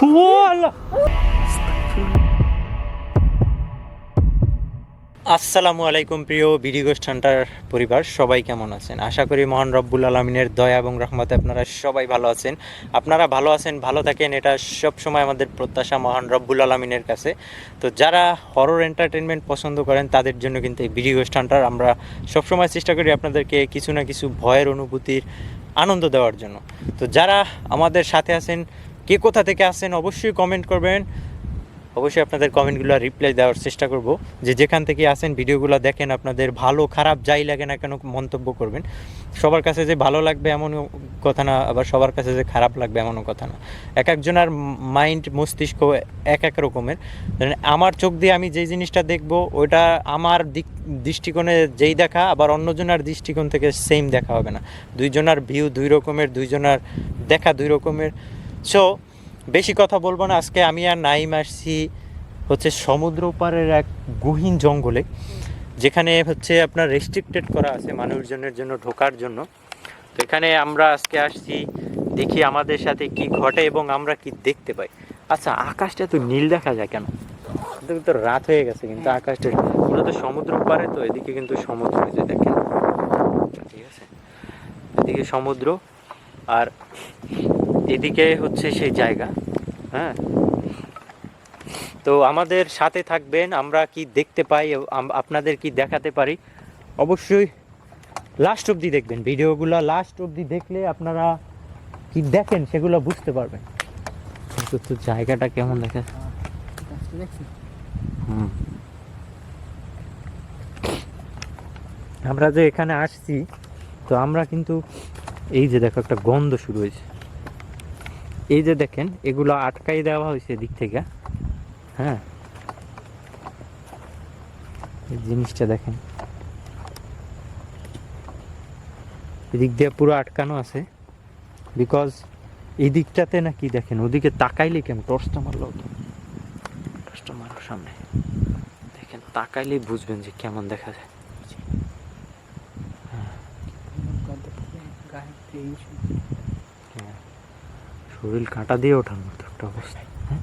ও আল্লাহ। আসসালামু আলাইকুম প্রিয় বিডি গোস্ট হান্টার পরিবার, সবাই কেমন আছেন? আশা করি মহান রব্বুল আলমিনের দয়া এবং রহমতে আপনারা সবাই ভালো আছেন। আপনারা ভালো আছেন, ভালো থাকেন, এটা সব সময় আমাদের প্রত্যাশা মহান রব্বুল আলমিনের কাছে। তো যারা হরর এন্টারটেনমেন্ট পছন্দ করেন তাদের জন্য কিন্তু এই বিডি গোস্ট হান্টার, আমরা সবসময় চেষ্টা করি আপনাদেরকে কিছু না কিছু ভয়ের অনুভূতির আনন্দ দেওয়ার জন্য। তো যারা আমাদের সাথে আছেন, কে কোথা থেকে আসেন অবশ্যই কমেন্ট করবেন। অবশ্যই আপনাদের কমেন্টগুলো রিপ্লাই দেওয়ার চেষ্টা করব। যে যেখান থেকে আসেন ভিডিওগুলো দেখেন, আপনাদের ভালো খারাপ যাই লাগে না কেন মন্তব্য করবেন। সবার কাছে যে ভালো লাগবে এমনও কথা না, আবার সবার কাছে যে খারাপ লাগবে এমনও কথা না। এক একজনের মাইন্ড মস্তিষ্ক এক এক রকমের। আমার চোখ দিয়ে আমি যেই জিনিসটা দেখব ওইটা আমার দৃষ্টিকোণে যেই দেখা, আবার অন্যজনের দৃষ্টিকোণ থেকে সেম দেখা হবে না। দুইজনের ভিউ দুই রকমের, দুইজনের দেখা দুই রকমের। সো বেশি কথা বলবো না, আজকে আমি আর নাইম আসছি হচ্ছে সমুদ্র পাড়ের এক গহীন জঙ্গলে, যেখানে হচ্ছে আপনার রেস্ট্রিক্টেড করা আছে মানুষজনের জন্য ঢোকার জন্য। তো এখানে আমরা আজকে আসছি, দেখি আমাদের সাথে কি ঘটে এবং আমরা কি দেখতে পাই। আচ্ছা, আকাশটা তো নীল দেখা যায় কেন? কিন্তু তো রাত হয়ে গেছে, কিন্তু আকাশটা মূলত সমুদ্র পাড়ে, তো এদিকে কিন্তু সমুদ্র হয়েছে দেখেন, ঠিক আছে? এদিকে সমুদ্র আর এদিকে হচ্ছে সেই জায়গা। হ্যাঁ, তো আমাদের সাথে থাকবেন, আমরা কি দেখতে পাই, আপনাদের কি দেখাতে পারি, অবশ্যই লাস্ট অবধি দেখবেন ভিডিওগুলো। লাস্ট অবধি দেখলে আপনারা কি দেখেন সেগুলো বুঝতে পারবেন। কিন্তু তো জায়গাটা কেমন দেখা, আমরা যে এখানে আসছি, তো আমরা কিন্তু এই যে দেখো একটা গন্ধ শুরু হয়েছে। এই যে দেখেন, এগুলো আটকাই দেওয়া হয়েছে এদিক থেকে। হ্যাঁ, এই জিনিসটা দেখেন, এদিক দিয়ে পুরো আটকানো আছে। বিকজ এই দিকটাতে নাকি দেখেন, ওদিকে তাকাইলে কেমন, টর্চটা মারলো, টর্চটা মারো সামনে দেখেন, তাকাইলেই বুঝবেন যে কেমন দেখা যায়। শরীর কাঁটা দিয়ে ওঠার মতো একটা অবস্থা। হ্যাঁ,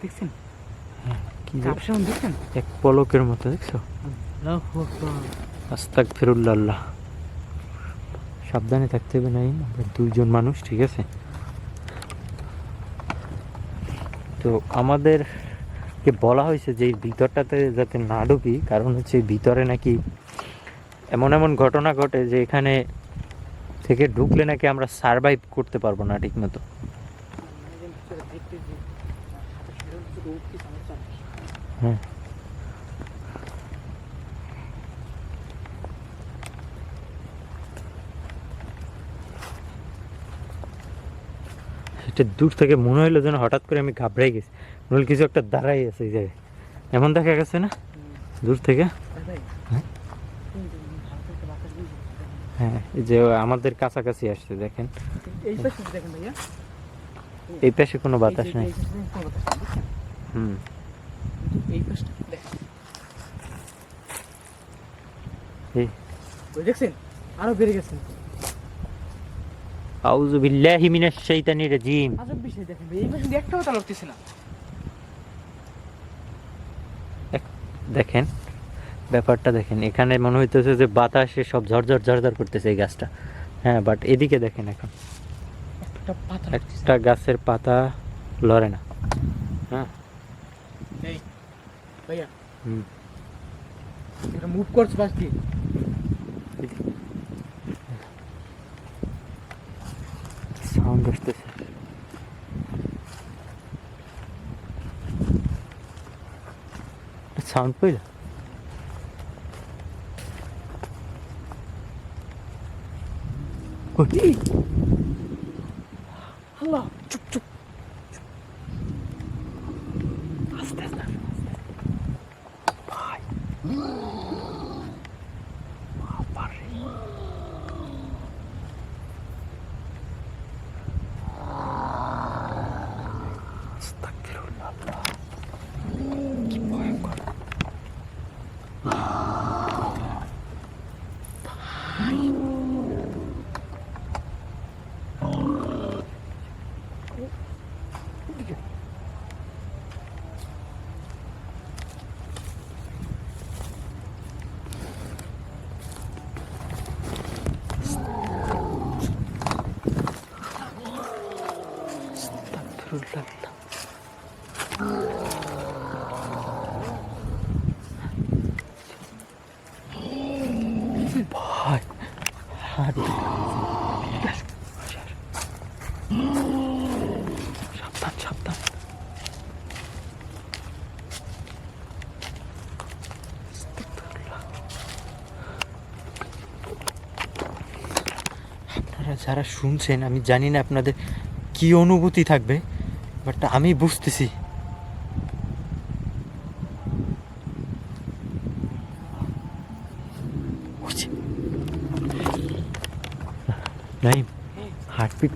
দেখছেন? হ্যাঁ, কি দেখছেন? এক পলকের মতো, দেখছো? আস্তাগফিরুল্লাহ। সাবধানে থাকতে হবে, নাই আমরা দুইজন মানুষ, ঠিক আছে? তো আমাদেরকে বলা হয়েছে যে এই ভিতরটাতে যাতে না ঢুকি, কারণ হচ্ছে ভিতরে নাকি এমন এমন ঘটনা ঘটে যে এখানে থেকে ঢুকলে নাকি আমরা সারভাইভ করতে পারবো না ঠিক মতো। হ্যাঁ, সেটা দূর থেকে মনে হইলো যেন হঠাৎ করে আমি ঘাবড়াই গেছি, মনে হলো কিছু একটা দাঁড়াই আছে এই জায়গায়, এমন দেখা গেছে না দূর থেকে? হ্যাঁ, এই যে আমাদের কাছাকাছি আসছে দেখেন। এই পাশে কোনো বাতাস নেই। হুম, দেখছেন? আরো বেড়ে গেছেন। আউযু বিল্লাহি মিনাশ শাইতানির রাজিম। আজব বিষয় দেখেন ভাই, এই পাশে দিয়ে একটাও তালা উঠতেছে না। দেখেন ব্যাপারটা দেখেন, এখানে মনে হইতেছে যে বাতাসে সব ঝরঝর ঝরঝর করতেছে এই গাছটা। হ্যাঁ, বাট এদিকে দেখেন, এখন একটা গাছের পাতা লড়ে না। হ্যাঁ, এই ভাইয়া, হুম, এটা মুভ করছে পাশ দিয়ে। সাউন্ড আসতেছে। সাউন্ড পাইলা? আল্লাহ, চুপ চুপ। আস্তে আস্তে ভাই, বাবারে। আস্তাগফিরুল্লাহ, কি ভয়ঙ্কর। ভাই হাত সাবধান সাবধান। আপনারা যারা শুনছেন, আমি জানি না আপনাদের কি অনুভূতি থাকবে, বাট আমি বুঝতেছি। নাইম, হার্টবিট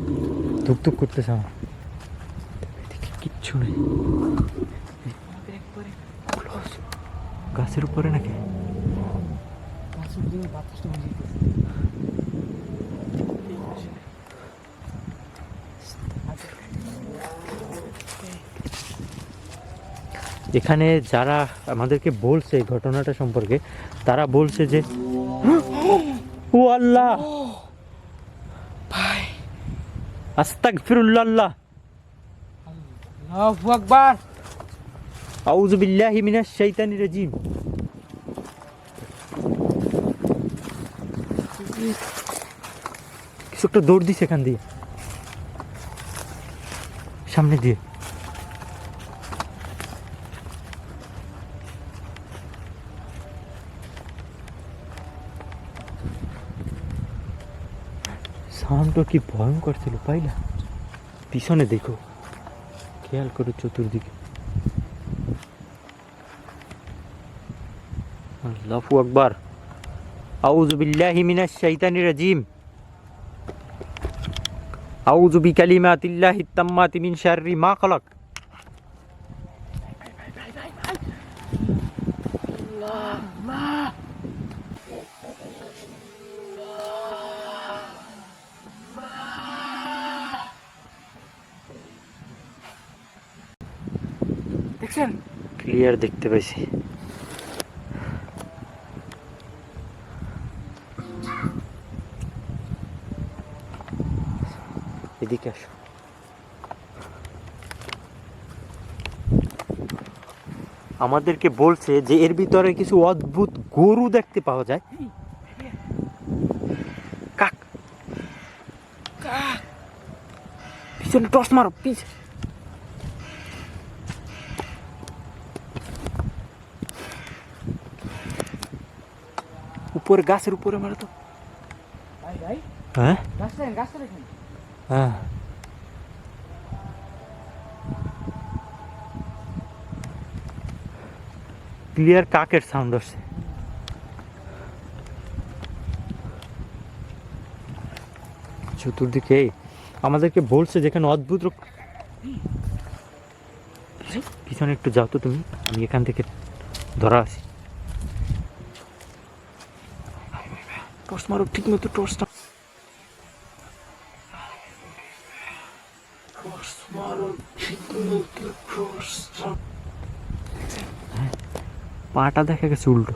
ধুকধুক করতেছে আমার। এদিকে কিচ্ছু নেই। Close. গাছের উপরে নাকি? এখানে যারা আমাদেরকে বলছে এই ঘটনাটা সম্পর্কে, তারা বলছে যে ও আল্লাহ, ভাই আস্তাগফিরুল্লাহ, আল্লাহু আকবার। আউযু বিল্লাহি মিনাশ শাইতানির রাজিম। কিছু একটা দৌড় দিছে এখান দিয়ে, সামনে দিয়ে। সাউন্ডটা কি ভয়ঙ্কর ছিল, পাইলা? পিছনে দেখো, খেয়াল করো চতুর্দিকে। আল্লাহু আকবার। আউযু বিল্লাহি মিনাশ শাইতানির রাজিম। আউযু বিকালিমাতিল্লাহিত তাম্মাতি মিন শাররি মা খালাক। দেখছেন? ক্লিয়ার দেখতে পাইছি। এদিকে আসো। আমাদেরকে বলছে যে এর ভিতরে কিছু অদ্ভুত গরু দেখতে পাওয়া যায়। কাক, পিছনে টর্চ মারো, পিছে। উপরে, গাছের উপরে মারো তো। ভাই ভাই হ্যাঁ গাছটা দেখেন। হ্যাঁ, ক্লিয়ার কাকের সাউন্ড আসছে। চতুর্দিকে আমাদেরকে বলছে যেখানে অদ্ভুত পিছনে একটু যাও তো তুমি, আমি এখান থেকে ধরা আছি। টর্চ মারো ঠিক মতো, টর্চটা পাটা দেখা গেছে উল্টো।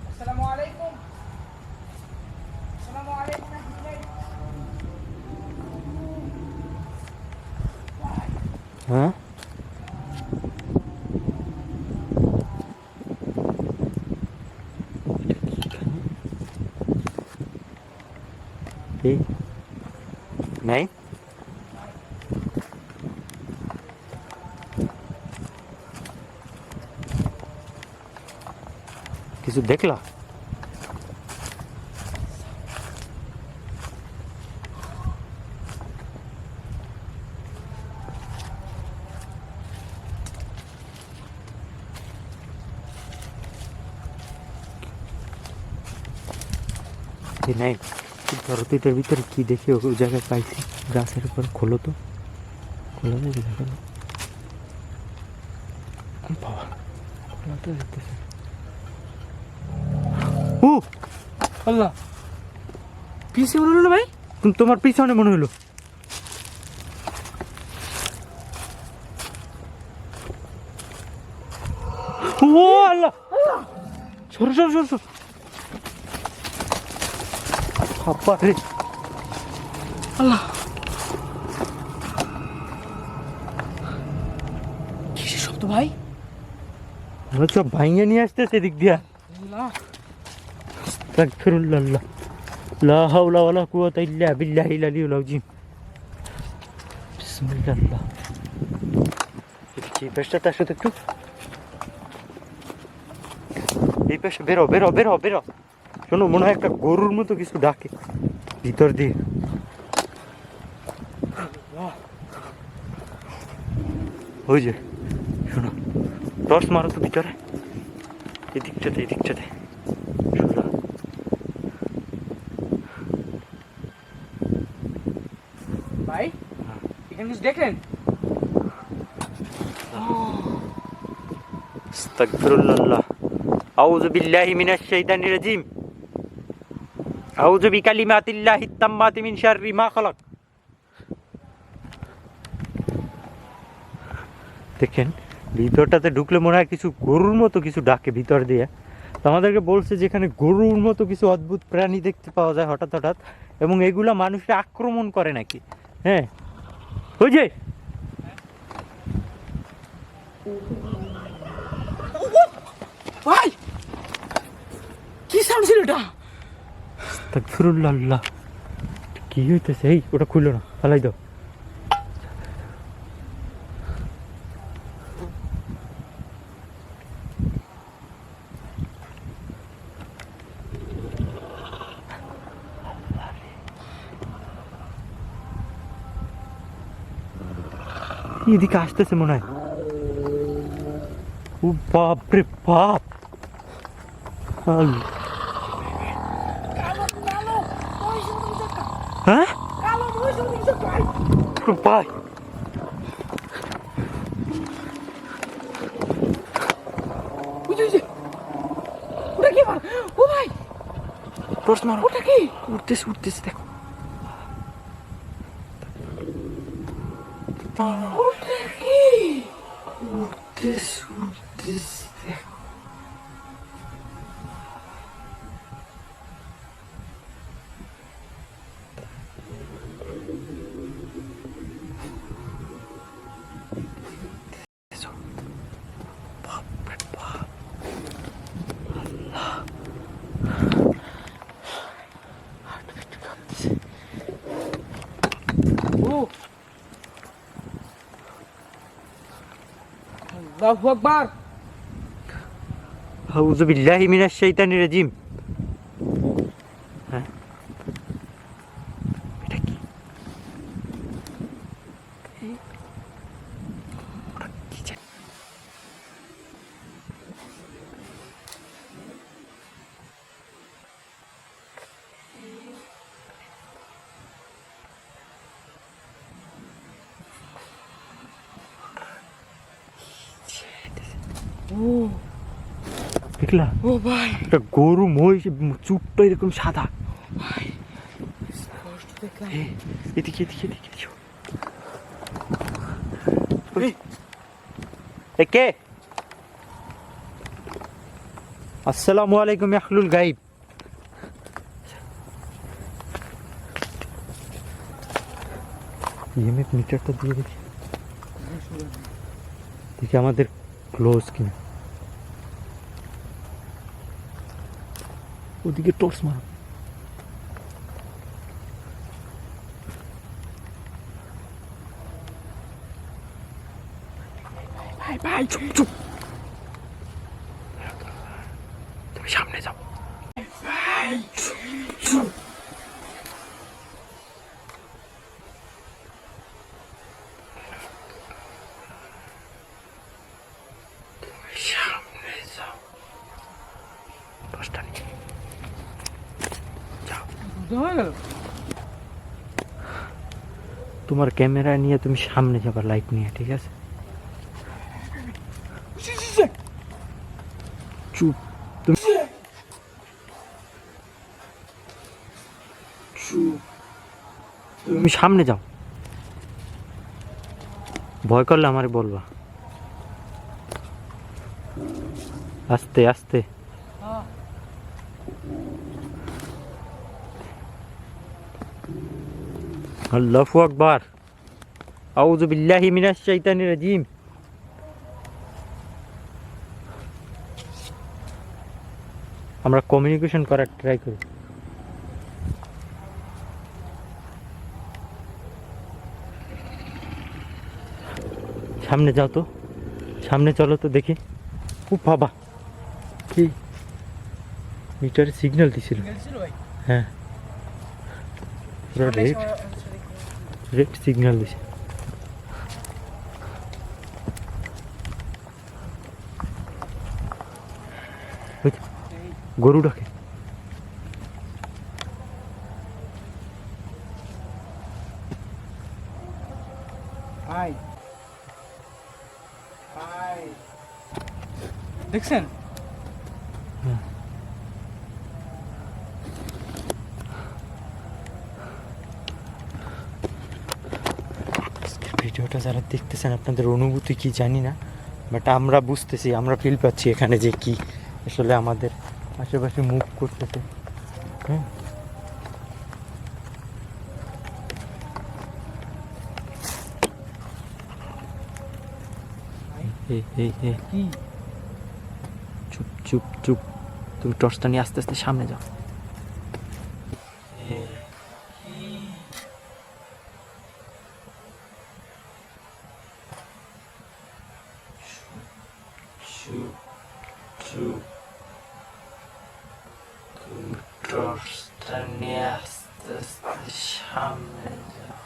আসসালামু আলাইকুম। আসসালামু আলাইকুম। হ্যাঁ, এই নাই, কিছু দেখলা? নাই, ধরো তো এটার ভিতরে কি দেখে ওই জায়গায় পাইছি। গাছের উপর খোলো তো, খোলো না, দেখো না। বাবা খোলা তো দেখতেছে। ও আল্লাহ পিছে মনে হলো ভাই। তোমার পিছনে মনে হলো। ও আল্লাহ, সরো সরো সরো সরো। বাবা রে, আল্লাহ কিসের শব্দ ভাই? আমরা সব ভাইঙে নিয়ে আসতেছে এদিক দিয়া। আল্লাহ আস্তাগফিরুল্লাহ, লা হাওলা ওয়ালা কুওয়াতা ইল্লা বিল্লাহিল আলিয়্যিল আযীম। বিসমিল্লাহ। এই পেশটা শুধু একটু এই পেশে বেরো বেরো বেরো বেরো। শোনো, মনে হয় একটা গরুর মতো কিছু ডাকে ভিতর দিয়ে। ওই যে শোনো, টর্চ মারো তো ভিতরে, এদিকটাতে এদিকটাতে। শোনো, ভাই এখানে কিছু দেখলেন? আস্তাগফিরুল্লাহ, আউযু বিল্লাহি মিনাশ শাইতানির রাজিম, আউযু বিকালিমাতিল্লাহিত তাম্মাতি মিন শাররি মা খালাক। দেখেন, ভিতরটাতে ঢুকলে মনে হয় কিছু গরুর মতো কিছু ডাকে ভিতর দিয়ে। তো আমাদেরকে বলছে যে এখানে গরুর মতো কিছু অদ্ভুত প্রাণী দেখতে পাওয়া যায় হঠাৎ হঠাৎ, এবং এগুলা মানুষকে আক্রমণ করে নাকি। হ্যাঁ, ওই যে ভাই কি সাউন্ড ছিল এটা? আস্তাগফিরুল্লাহ, কি হইতেছে? এই ওটা খুললো না, ফালাই দাও। এদিকে আসতেছে মনে হয়। ও বাপ রে বাপ, আল্লাহ। হ্যাঁ ভাই, ওটা কি ভাই? ও ভাই টর্চ মারো। ওটা কি? উঠতেছে উঠতেছে, দেখো। ওটা কি? উঠতেছে উঠতেছে, দেখো। ও আল্লাহু আকবার। আউযু বিল্লাহি মিনাশ শাইতানির রাজিম। হ্যাঁ, এটা কি? ওটা কি জানি? ও দেখলা? ও ভাই একটা গরু মহিষ, চুপটা এরকম সাদা। ভাই স্পষ্ট দেখলাম। এদিকে এদিকে এদিকে এদিকে। এ কে? আসসালামু আলাইকুম আহলুল গাইব। ইএমএফ মিটারটা দিয়ে দেখি, দেখি আমাদের ক্লোজ কিনা। ওদিকে টর্চ মারো। ভাই ভাই চুপ চুপ। তুমি সামনে যাও। ভাই চুপ চুপ। সামনে যাও, টর্চটা নিয়ে যাও। হয়ে গেল। তোমার ক্যামেরা নিয়ে তুমি সামনে যাবা, লাইট নিয়ে, ঠিক আছে? চুপ, তুমি চুপ, তুমি সামনে যাও, ভয় করলে আমারে বলবা। আস্তে আস্তে। আল্লাহু আকবার, আউযু বিল্লাহি মিনাশ শাইতানির রাজিম। আমরা কমিউনিকেশন করার ট্রাই করি। সামনে যাও তো, সামনে চলো তো দেখি। ও বাবা, কি মিটারে সিগন্যাল দিছিল? হ্যাঁ, পুরো রেড রেড সিগন্যাল দিছে। ওই তো, গরু ডাকে। দেখছেন? ভিডিওটা যারা দেখতেছেন আপনাদের অনুভূতি কি জানি না, বাট আমরা বুঝতেছি, আমরা ফিল পাচ্ছি এখানে যে কি আসলে আমাদের আশেপাশে মুভ করতেছে। হ্যাঁ, কি চুপ চুপ চুপ, তুমি টর্চটা নিয়ে আস্তে আস্তে সামনে যাও। টর্চটা নিয়ে আস্তে আস্তে সামনে যাও।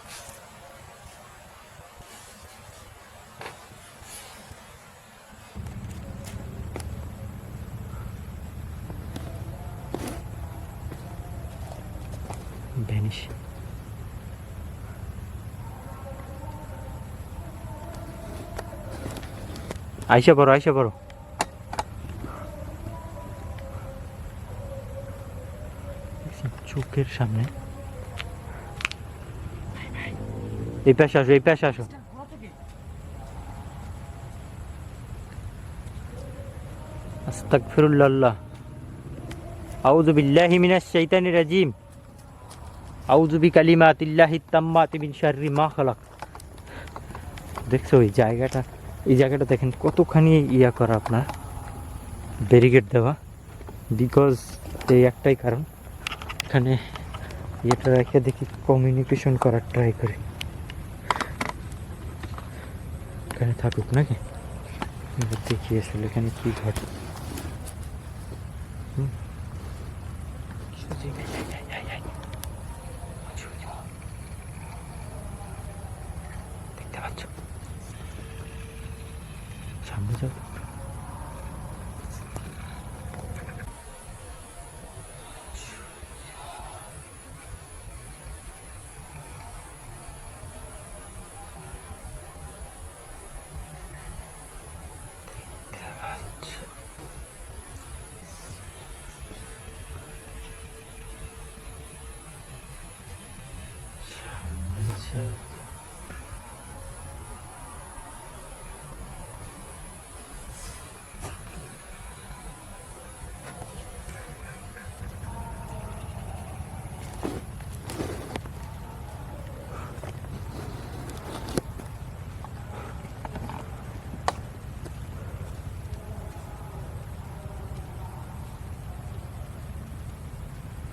ভ্যানিশ। আইসা পড়ো, আইসা পড়ো। চোখের সামনে। এই পাশে আসো, এই পাশে আসো। আস্তাগফিরুল্লাহ, আউযু বিল্লাহি মিনাশ শাইতানির রাজিম, আউযু বিকালিমাতিল্লাহিত তাম্মাতি মিন শাররি মা খালাক। দেখছো এই জায়গাটা, এই জায়গাটা দেখেন কতখানি ইয়া করা আপনার ব্যারিকেড দেওয়া, বিকজ এই একটাই কারণ, এখানে এটা রেখে দেখি কমিউনিকেশন করার ট্রাই করি। এখানে থাকুক নাকি, এবার দেখি আসলে এখানে কি ঘটে। দেখতে পাচ্ছ? সামনে যাও।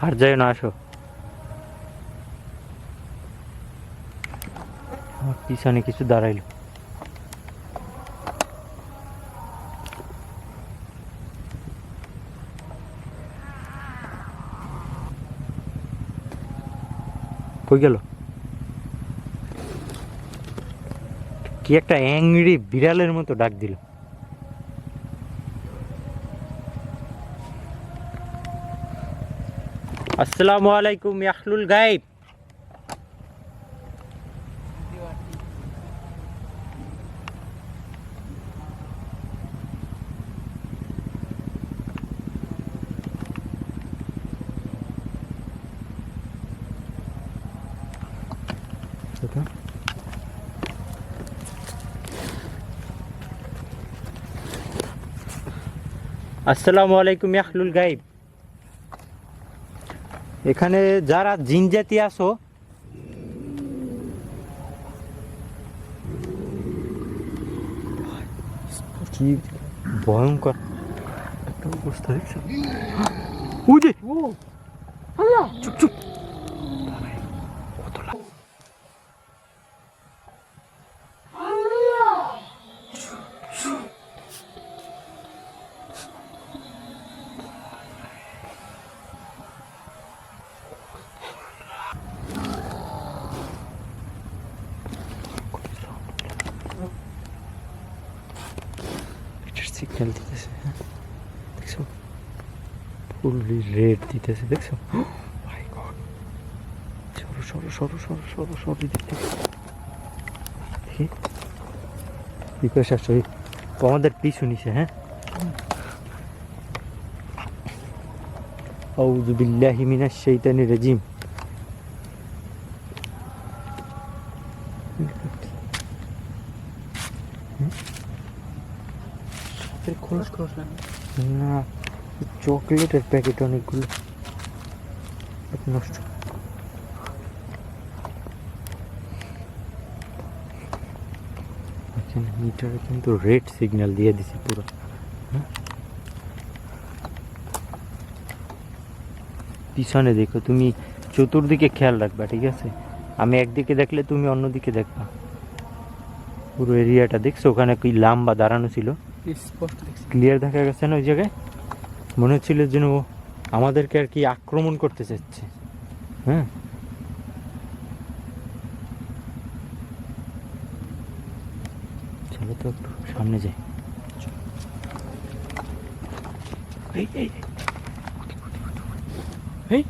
আর যাই না, আসো। আমার পিছনে কিছু দাঁড়াইলো। কই গেল? কি একটা অ্যাংরি বিড়ালের মতো ডাক দিল। আসসালামু আলাইকুম ইয়াহলুল গায়েব। আসসালামু আলাইকুম ইয়াহলুল গাইব। এখানে যারা জিন জাতি আছো, কি ভয়ঙ্কর একটা অবস্থা দেখছো? ওই যে ও আল্লাহ, চুপ চুপ। সিগন্যাল দিতেছে, হ্যাঁ দেখছো, ফুললি রেড দিতেছে দেখছো? মাই গড, সরো সরো সরো সরো সরো সরো দিতে দেখি বিকাশ আসছে, আমাদের পিছু নিছে। হ্যাঁ, আউযু বিল্লাহি মিনাশ শাইতানির রাজিম। খোলস খোলস না। না, চকলেটের প্যাকেট অনেকগুলো নষ্ট। এখানে মিটারে কিন্তু রেড সিগন্যাল দিয়ে দিছি পুরো। পিছনে দেখো, তুমি চতুর্দিকে খেয়াল রাখবা, ঠিক আছে? আমি একদিকে দেখলে তুমি অন্যদিকে দেখবা। পুরো এরিয়াটা দেখছো, ওখানে কি লাম্বা দাঁড়ানো ছিল, স্পষ্ট দেখছি। ক্লিয়ার দেখা গেছে না? ওই জায়গায় মনে হচ্ছিল যেন ও আমাদেরকে আর কি আক্রমণ করতে চাচ্ছে। হ্যাঁ, চলো তো একটু সামনে যাই। এই এই এই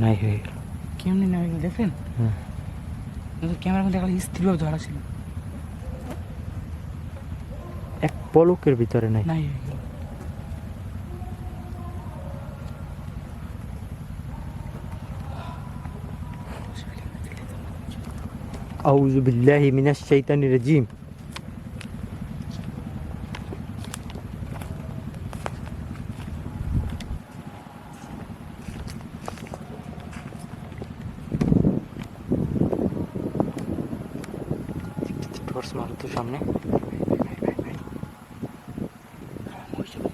নাই হয়ে গেল। কেমনি না হয়ে দেখেন, হ্যাঁ, ক্যামেরার মধ্যে একটা স্থিরভাবে ধরা ছিল, এক পলকের ভিতরে নাই। নাই হয়ে গেল। আউযু বিল্লাহি মিনাশ শাইতানির রাজিম। টর্চ মারো তো সামনে।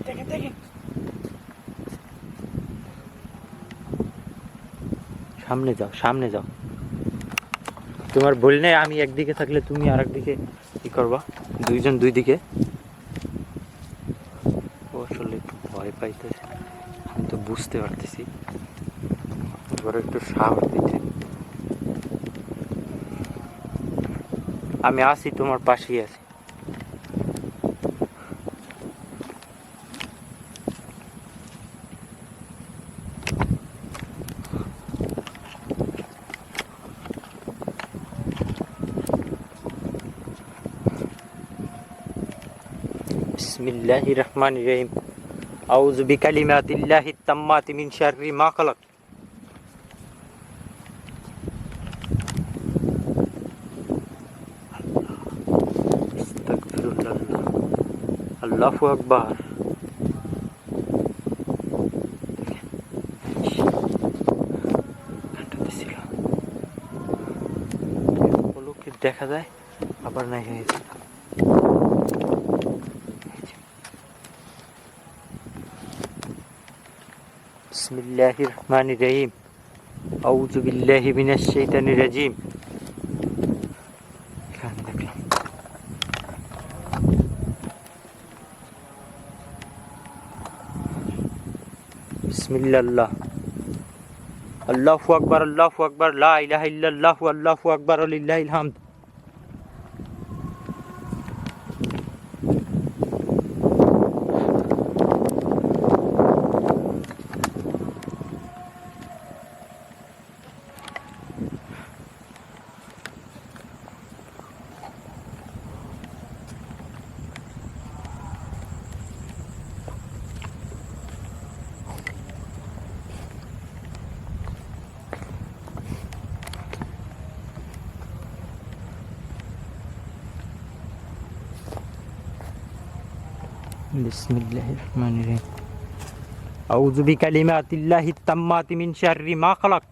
দেখেন দেখেন, সামনে যাও, সামনে যাও। তোমার বললে আমি একদিকে থাকলে তুমি আর একদিকে কি করবা? দুইজন দুই দিকে। ও আসলে একটু ভয় পাইতেছে, আমি তো বুঝতে পারতেছি। এবার একটু সাহস দিতে, আমি আছি, তোমার পাশেই আছি। বিসমিল্লাহির রহমানির রহিম। আউযু বিকালিমাতিল্লাহিত তাম্মাতি মিন শাররি মা খালাক। আস্তাগফিরুল্লাহ। আল্লাহু আকবার। পলকে দেখা যায়, আবার নাই হয়েছে। বিসমিল্লাহির রহমানির রহিম। আউযু বিল্লাহি মিনাশ শাইতানির রাজিম। এখানে দেখলাম। বিসমিল্লাহ। আল্লাহু আকবার, আল্লাহু আকবার, লা ইলাহা ইল্লাল্লাহু, আল্লাহু আকবার, লিল্লাহিল হামদ। বিসমিল্লাহির রহমানির রহিম। আউযু বিকালিমাতিল্লাহিত তাম্মাতি মিন শাররি মা খালাক।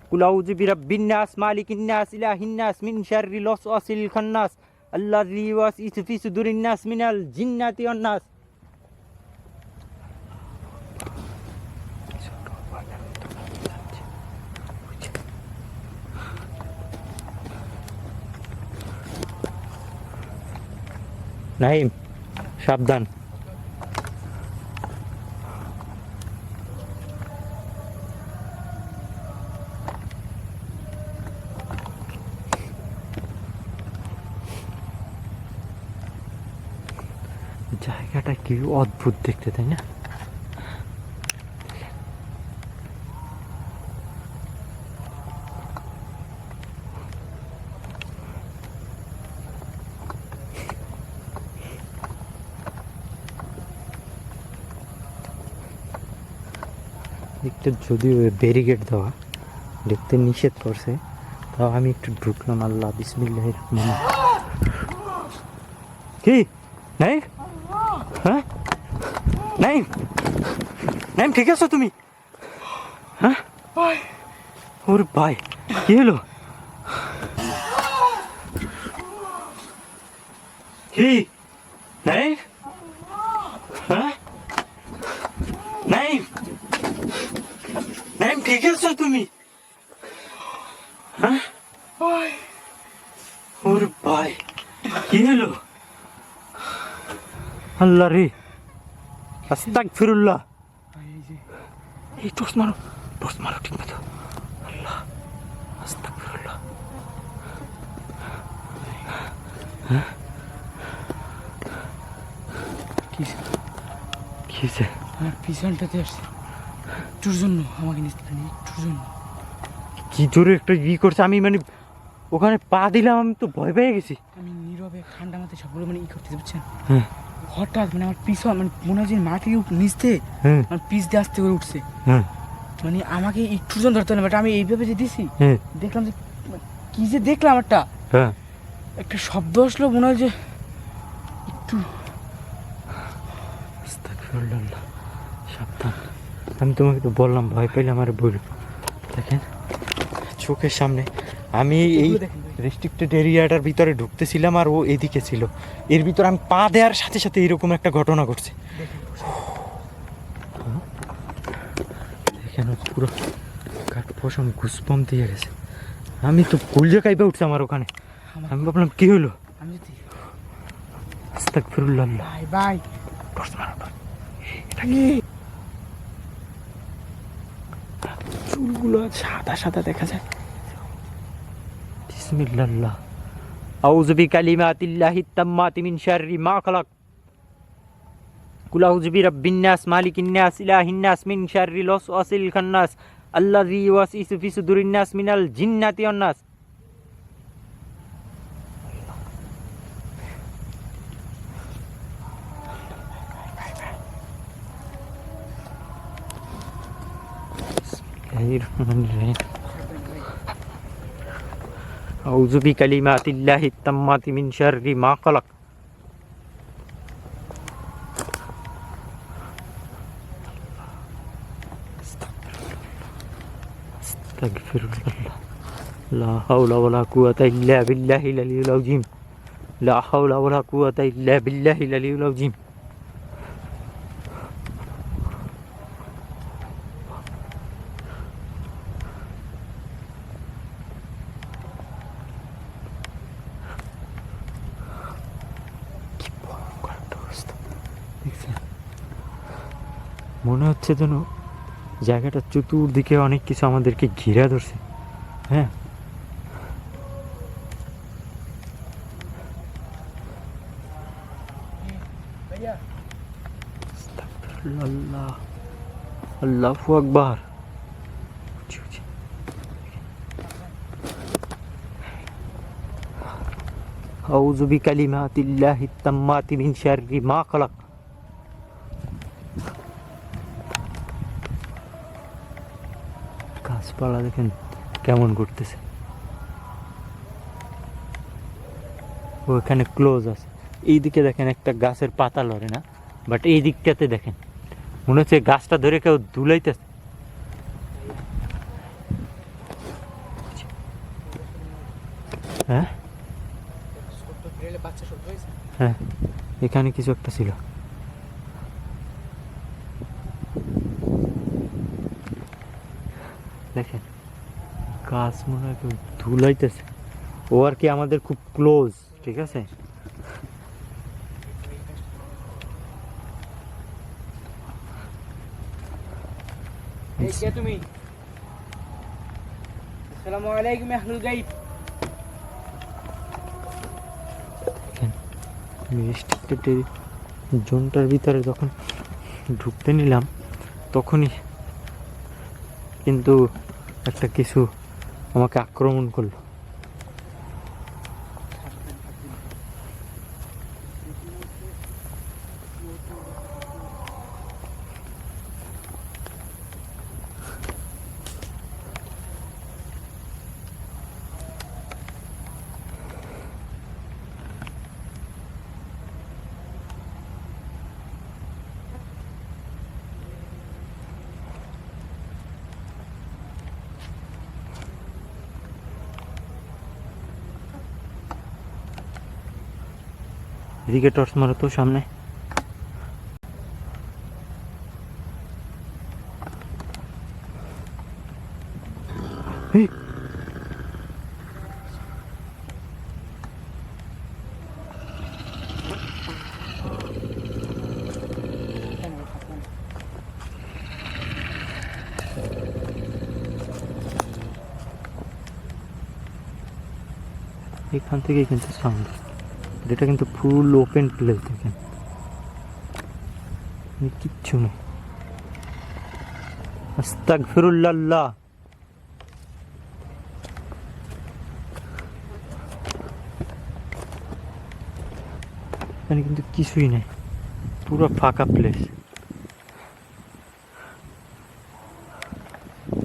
কুল আউযু বিরাব্বিন নাস মালিকিন নাস ইলাহিন নাস মিন শাররিল ওয়াসওয়াসিল খান্নাস আল্লাযী ইউওয়াসওয়িসু ফি সুদুরিন নাস মিনাল জিন্নাতি ওয়ান নাস। নাইম, সাবধান। জায়গাটা কি অদ্ভুত দেখতে, তাই না? একটা যদিও ব্যারিকেড দেওয়া, দেখতে নিষেধ করছে, তাও আমি একটু ঢুকলাম। আল্লাহ বিসমিল্লাহির রহমানির রহিম। কি নাই? হ্যাঁ নাইম, নাইম ঠিক আছো তুমি? হ্যাঁ ওর ভাই, কি হলো? কি নাইম? হ্যাঁ নাইম, নাইম ঠিক আছো তুমি? হ্যাঁ ওর ভাই, কি হলো? আল্লাহ রে, আস্তাগফিরুল্লাহ। এই টর্চ মারো, টর্চ মারো ঠিক মতো। আল্লাহ, আস্তাগফিরুল্লাহ। হ্যাঁ কি হয়েছে? আমার পিছনটাতে আসছে একটুর জন্য, আমাকে নিতে পারেনি একটুর জন্য। কি জোরে একটা করছে, আমি মানে ওখানে পা দিলাম, আমি তো ভয় পেয়ে গেছি। আমি নীরবে ঠান্ডা মাথায় সবগুলো মানে করতে বুঝছেন। হ্যাঁ হঠাৎ মানে আমার পিছন মানে মনে হয় যে মাটি নিচতে হ্যাঁ আমার পিছ দিয়ে আস্তে করে উঠছে। হ্যাঁ মানে আমাকে একটুর জন্য ধরতে হলো, বাট আমি এইভাবে যে দিছি হ্যাঁ দেখলাম যে কি যে দেখলাম একটা হ্যাঁ একটা শব্দ আসলো, মনে হয় যে একটু। আস্তাগফিরুল্লাহ। সাবধান, আমি তোমাকে তো বললাম ভয় পেলে আমার বল। দেখেন চোখের সামনে আমি এই দেখেন ভাই। রেস্ট্রিক্টেড এরিয়াটার ভিতরে ঢুকতেছিলাম, আর ও এদিকে ছিল। এর ভিতরে আমি পা দেওয়ার সাথে সাথে এরকম একটা ঘটনা ঘটছে। দেখেন পুরো কাঠ পশম ঘুষপম দিয়ে গেছে। আমি তো কুলজে কাইপে উঠছে আমার ওখানে। আমি ভাবলাম কি হলো? আমি যদি আস্তাগফিরুল্লাহ। ভাই ভাই টর্চ মারো, টর্চ। চুলগুলো সাদা সাদা দেখা যায়। বিসমিল্লাহ। আউযু বিকালিমাতিল্লাহিত তাম্মাতি মিন শাররি মা খালাক। কুল আউযু বিরাব্বিন নাস মালিকিন নাস ইলাহিন নাস মিন শাররিল ওয়াসওয়াসিল খান্নাস আল্লাযী ইউওয়াসওয়িসু ফি সুদুরিন নাস মিনাল জিন্নাতি ওয়ান নাস। আউযু বিকালিমাতিল্লাহিত তাম্মাতি মিন শাররি মা খালাক। আস্তাগফিরুল্লাহ। লা হাওলা ওয়ালা কুওয়াতা ইল্লা বিল্লাহিল আলিয়্যিল আযীম। লা হাওলা ওয়ালা কুওয়াতা ইল্লা বিল্লাহিল আলিয়্যিল আযীম। মনে হচ্ছে যেন জায়গাটা চতুর্দিকে অনেক কিছু আমাদেরকে ঘিরে ধরছে। হ্যাঁ আল্লাহ, আল্লাহু আকবার। আউযু বিকালিমাতিল্লাহিত তাম্মাতি মিন শাররি মা খালাক। গাছপালা দেখেন কেমন করতেছে। ওখানে ক্লোজ আছে, এইদিকে দেখেন একটা গাছের পাতা লড়ে না, বাট এই দিকটাতে দেখেন মনে হচ্ছে গাছটা ধরে কেউ দুলাইতেছে। হ্যাঁ হ্যাঁ, এখানে কিছু একটা ছিল। দেখেন গাছ মনে হয় কেউ ধুলাইতেছে। ও আর কি আমাদের খুব ক্লোজ, ঠিক আছে। এই কে তুমি? আসসালামু আলাইকুম আহলুল গাইব। রেস্ট্রিক্টেড জোনটার ভিতরে যখন ঢুকতে নিলাম তখনই কিন্তু একটা কিছু আমাকে আক্রমণ করলো। এদিকে টর্চ মারো তো সামনে। এই, এখান থেকেই কিন্তু সাউন্ড, এটা কিন্তু ফুল ওপেন প্লেস। দেখেন কিচ্ছু নেই। আস্তাগফিরুল্লাহ। এখানে কিন্তু কিছুই নেই, পুরো ফাঁকা প্লেস।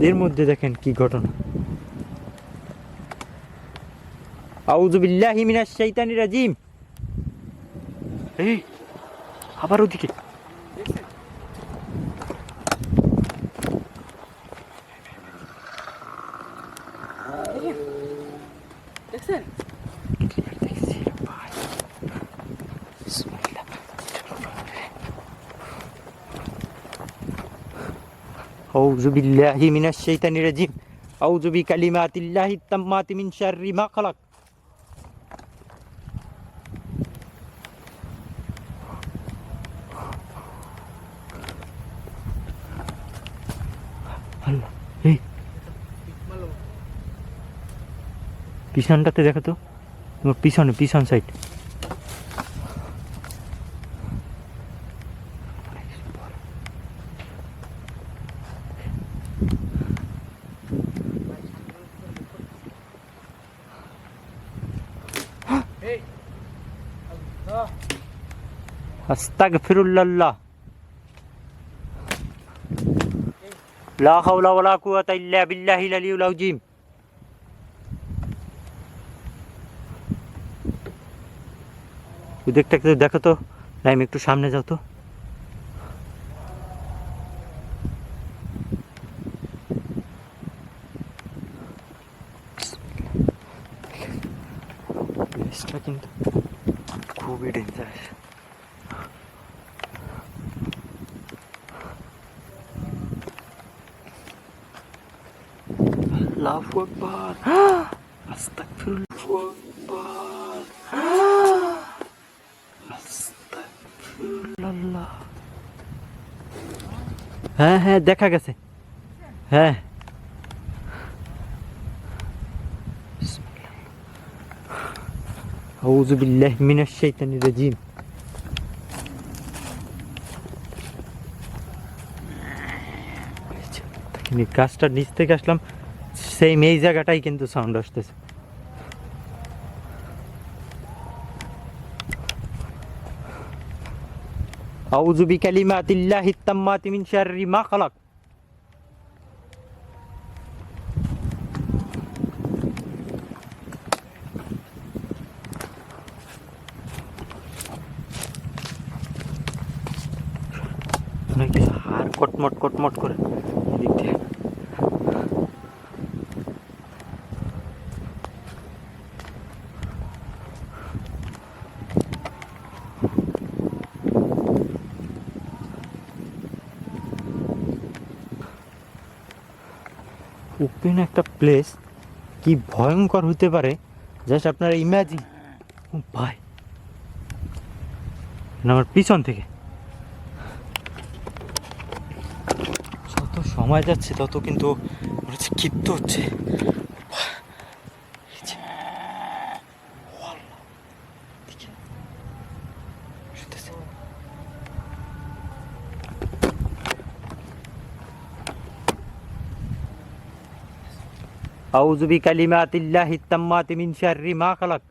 এর মধ্যে দেখেন কি ঘটনা। আউযু বিল্লাহি মিনাশ শাইতানির রাজিম। এই আবার ওদিকে। দেখছেন? আউযু বিল্লাহি মিনাশ শাইতানির রাজিম। আউযু বিকালিমাতিল্লাহি তাম্মাতি মিন শাররি মা খালাক। আল্লাহ, এই পিছনটাতে দেখো তো, তোমার পিছন সাইড। এই আল্লাহ, আস্তাগফিরুল্লাহ। লা হাওলা ওয়ালা কুওয়াতা ইল্লা বিল্লাহিল আলিয়্যিল আযীম। দেখতে দেখো তো, নাইম একটু সামনে যাও তো। প্লেসটা কিন্তু খুবই ডেঞ্জারাস। আল্লাহু আকবার। আস্তাগফিরুল্লাহ আকবার। আস্তাগফিরুল্লাহ। হ্যাঁ হ্যাঁ দেখা গেছে। হ্যাঁ আউযু বিল্লাহি মিনাশ শাইতানির রাজিম। গাছটার নিচ থেকে আসলাম, সেম এই জায়গাটাই কিন্তু সাউন্ড আসতেছে। আউযু বিকালিমাতিল্লাহি তাম্মাতি মিন শাররি মা খালাক। কটমট কটমট করে এদিক দিয়ে। ওপেন একটা প্লেস কি ভয়ঙ্কর হতে পারে জাস্ট আপনারা ইমাজিন। ও ভাই, আমার পিছন থেকে যত সময় যাচ্ছে তত কিন্তু মনে হচ্ছে ক্ষিপ্ত হচ্ছে। এই যে, ও আল্লাহ, দেখি, শুনতেছে। আউযু বিকালিমাতিল্লাহি তাম্মাতি মিন শাররি মা খালাক।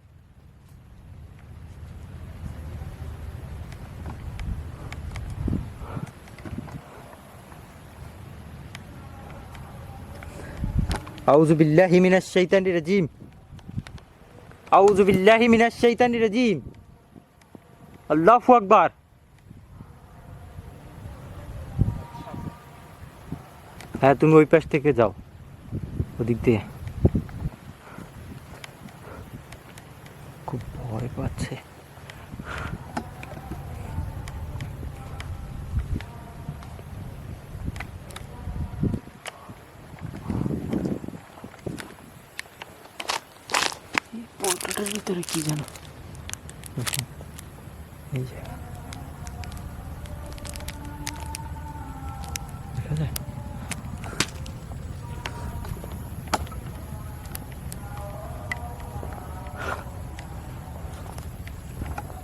আউযু বিল্লাহি মিনাশ শাইতানির রাজিম। আউযু বিল্লাহি মিনাশ শাইতানির রাজিম। আল্লাহু আকবার। হ্যাঁ, তুমি ওই পাশ থেকে যাও, ওদিক দিয়ে। খুব ভয় পাচ্ছে। পোর্টাটার ভিতরে কি জানো, এই যে দেখা যায়।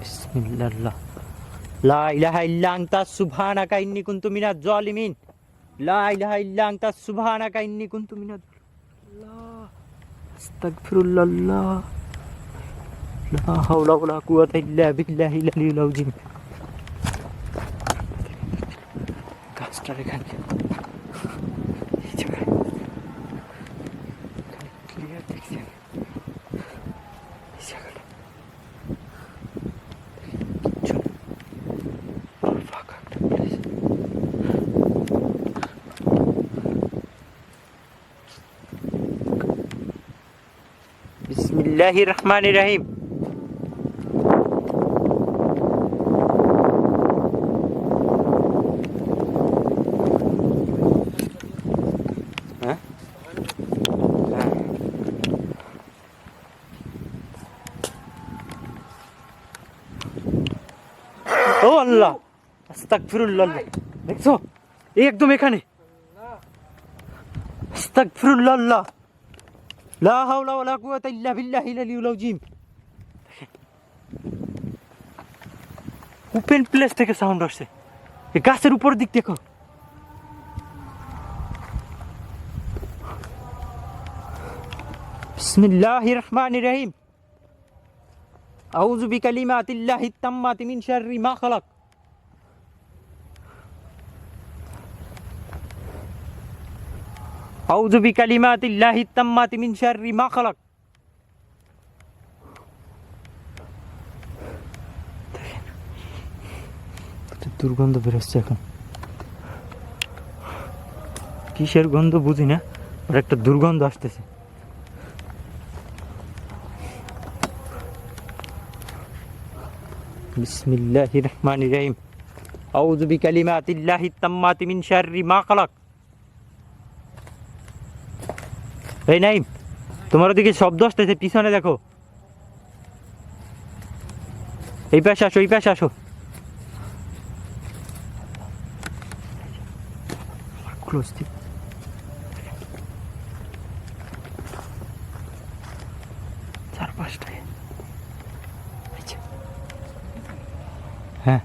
বিসমিল্লাহ। লা ইলাহা ইল্লা আনতা সুবহানাকা ইন্নী কুনতু মিনাজ জালিমিন। লা ইলাহা ইল্লা আনতা সুবহানাকা ইন্নী কুনতু মিনাজ আল্লাহ আস্তাগফিরুল্লাহ। লা হাওলা ওয়ালা কুওয়াতা ইল্লা বিল্লাহিল আলিয়্যিল আযীম। গাছটার এখানে এই জায়গায় ক্লিয়ার দেখছি আমি। এই জায়গাটা কিচ্ছু না, ফাঁকা একটা প্লেস। বিসমিল্লাহির রহমানির রহিম। ও আল্লাহ, আস্তাগফিরুল্লাহ। দেখছো, এই একদম এখানে। আস্তাগফিরুল্লাহ। লা হাওলা ওয়ালা কুওয়াতা ইল্লা বিল্লাহিল আলিয়্যিল আযীম। ওপেন প্লেস থেকে সাউন্ড আসছে। এই গাছের উপর দিক দেখো। বিসমিল্লাহির রহমানির রহিম। আউযু বিকালিমাতিল্লাহিত তাম্মাতি মিন শাররি মা খালাক। আউযু বিকালিমাতিল্লাহিত তাম্মাতি মিন শাররি মা খালাক। দুর্গন্ধ বেরোচ্ছে এখন। কিসের গন্ধ বুঝি না, আর একটা দুর্গন্ধ আসতেছে। বিসমিল্লাহির রহমানির রহিম। আউযু বিকালিমাতিল্লাহিত তাম্মাতি মিন শাররি মা খালাক। এই নাইম, তোমার ওদিকে শব্দ আসতেছে, পিছনে দেখো। এই পাশে আসো, এই পাশে আসো। ক্লোজ দিক। চার পাঁচটায়। হ্যাঁ,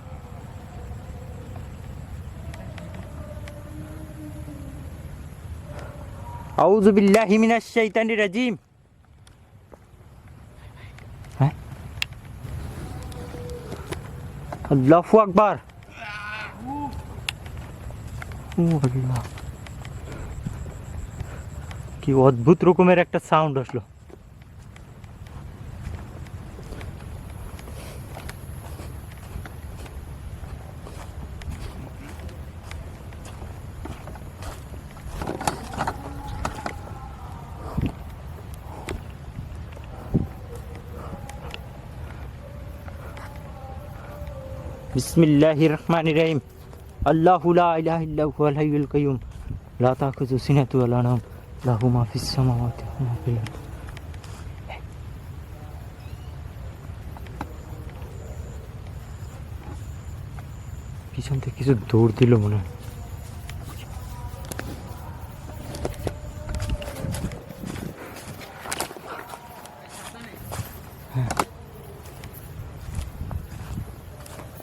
আউযু বিল্লাহি মিনাশ শাইতানির রাজিম। হ্যাঁ, আল্লাহু আকবার। ও আল্লাহ, কি অদ্ভুত রকমের একটা সাউন্ড আসলো। বিসমিল্লাহির রহমানির রহিম। আল্লাহু লা ইলাহা ইল্লা হুয়াল হাইয়ুল কাইয়ুম লা তাখুযু সিনাতু ওয়া লা নাওম লাহু মা ফিস সামাওয়াতি ওয়া মা ফিল আরদ। পিছন থেকে কিছু দৌড় দিল মনে হয়।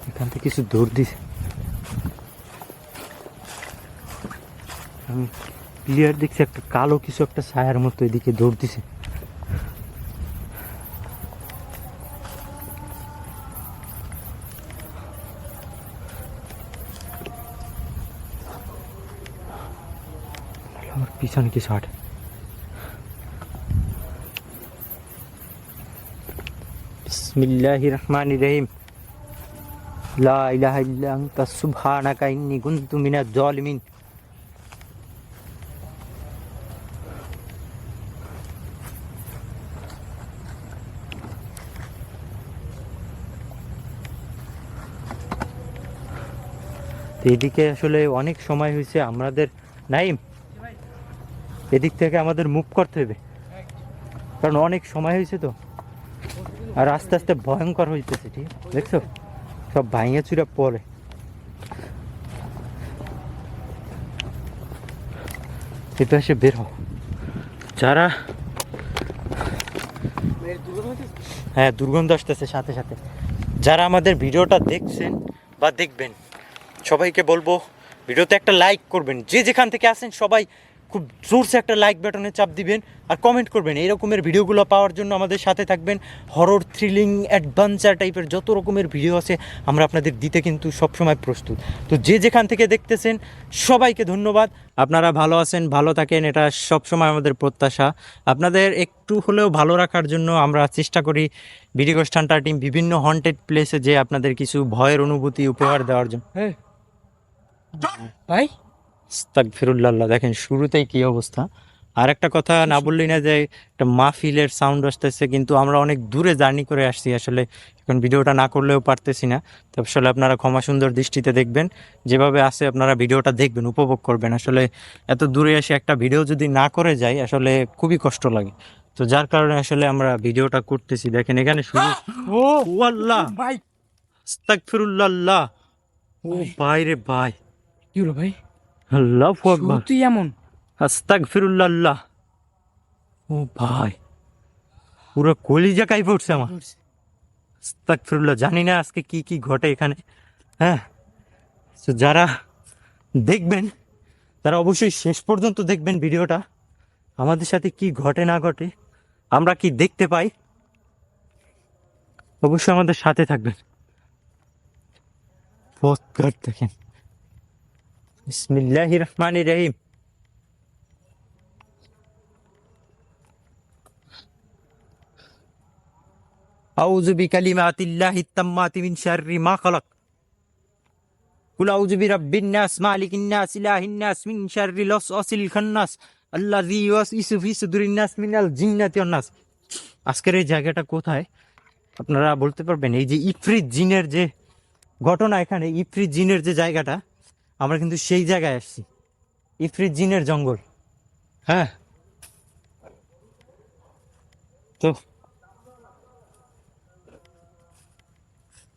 এখান থেকে কিছু দৌড় দিছে, আমি ক্লিয়ার দেখছি একটা কালো কিছু একটা ছায়ার মতো এদিকে দৌড় দিছে। আমার পিছনে কিছু হাঁটে। বিসমিল্লাহির রহমানির রহিম। লা ইলাহা ইল্লা আনতা সুবহানাকা ইন্নী কুনতু মিনাজ জালিমিন। তো এদিকে আসলে অনেক সময় হয়েছে আমাদের, নাইম এদিক থেকে আমাদের মুভ করতে হবে, কারণ অনেক সময় হয়েছে তো, আর আস্তে আস্তে ভয়ঙ্কর হইতেছে। ঠিক দেখছো, সব ভাঙে চুরা পড়ে। এটা এসে বের হও যারা, হ্যাঁ দুর্গন্ধ আসতেছে সাথে সাথে। যারা আমাদের ভিডিওটা দেখছেন বা দেখবেন, সবাইকে বলবো ভিডিওতে একটা লাইক করবেন। যে যেখান থেকে আসেন সবাই খুব জোরসে একটা লাইক বাটনে চাপ দিবেন আর কমেন্ট করবেন। এই রকমের ভিডিওগুলো পাওয়ার জন্য আমাদের সাথে থাকবেন। হরর, থ্রিলিং, অ্যাডভেঞ্চার টাইপের যত রকমের ভিডিও আছে আমরা আপনাদের দিতে কিন্তু সবসময় প্রস্তুত। তো যে যেখান থেকে দেখতেছেন সবাইকে ধন্যবাদ। আপনারা ভালো আছেন, ভালো থাকেন, এটা সবসময় আমাদের প্রত্যাশা। আপনাদের একটু হলেও ভালো রাখার জন্য আমরা চেষ্টা করি ভিডিও গোস্ট হান্টার টিম বিভিন্ন হন্টেড প্লেসে যে আপনাদের কিছু ভয়ের অনুভূতি উপহার দেওয়ার জন্য। ভাই আস্তাগফিরুল্লাহ, দেখেন শুরুতেই কি অবস্থা। আর একটা কথা না বললেই না, যে একটা মাহফিলের সাউন্ড আসতেছে, কিন্তু আমরা অনেক দূরে জার্নি করে আসছি, আসলে এখন ভিডিওটা না করলেও পারতেছি না। তো আসলে আপনারা ক্ষমা সুন্দর দৃষ্টিতে দেখবেন, যেভাবে আছে আপনারা ভিডিওটা দেখবেন, উপভোগ করবেন। আসলে এত দূরে এসে একটা ভিডিও যদি না করে যাই আসলে খুবই কষ্ট লাগে। তো যার কারণে আসলে আমরা ভিডিওটা করতেছি। দেখেন এখানে শুরু, ও আল্লাহ, ভাই আস্তাগফিরুল্লাহ, ও ভাই রে ভাই, কি হলো ভাই? আল্লাহু আকবার, সত্যি এমন? আস্তাগফিরুল্লাহ। ও ভাই, পুরো কলিজা কাঁপে উঠছে আমার। আস্তাগফিরুল্লাহ, জানি না আজকে কি কি ঘটে এখানে। হ্যাঁ, তো যারা দেখবেন তারা অবশ্যই শেষ পর্যন্ত দেখবেন ভিডিওটা, আমাদের সাথে কি ঘটে না ঘটে, আমরা কি দেখতে পাই, অবশ্যই আমাদের সাথে থাকবেন। পথঘাট দেখেন। বিসমিল্লাহির রহমানির রহিম। আউযু বিকালিমাতিল্লাহিত তাম্মাতি মিন শাররি মা খালাক। কুল আউযু বিরাব্বিন নাস মালিকিন নাস ইলাহিন নাস মিন শাররিল ওয়াসওয়াসিল খান্নাস আল্লাযী ইউওয়াসওয়িসু ফি সুদুরিন নাস মিনাল জিন্নাতি ওয়ান নাস। আজকের এই জায়গাটা কোথায় আপনারা বলতে পারবেন? এই যে ইফরিত জিনের যে ঘটনা, এখানে ইফরিত জিনের যে জায়গাটা, আমরা কিন্তু সেই জায়গায় আসছি। ইফরিত জিনের জঙ্গল। হ্যাঁ, তো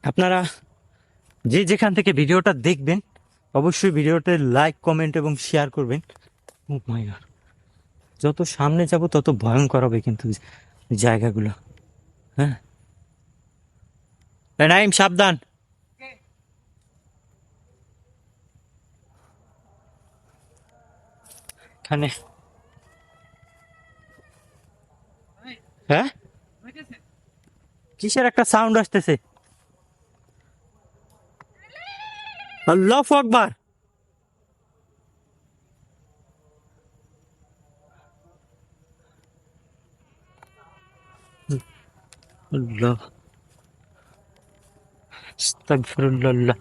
আপনারা যে যেখান থেকে ভিডিওটা দেখবেন অবশ্যই ভিডিওতে লাইক, কমেন্ট এবং শেয়ার করবেন। ও মাই গড, যত সামনে যাব তত ভয়ঙ্কর হবে কিন্তু জায়গাগুলো। হ্যাঁ, নাইম সাবধান। এখানে হ্যাঁ কিসের একটা সাউন্ড আসতেছে? আল্লাহু আকবার। আল্লাহ, আস্তাগফিরুল্লাহ।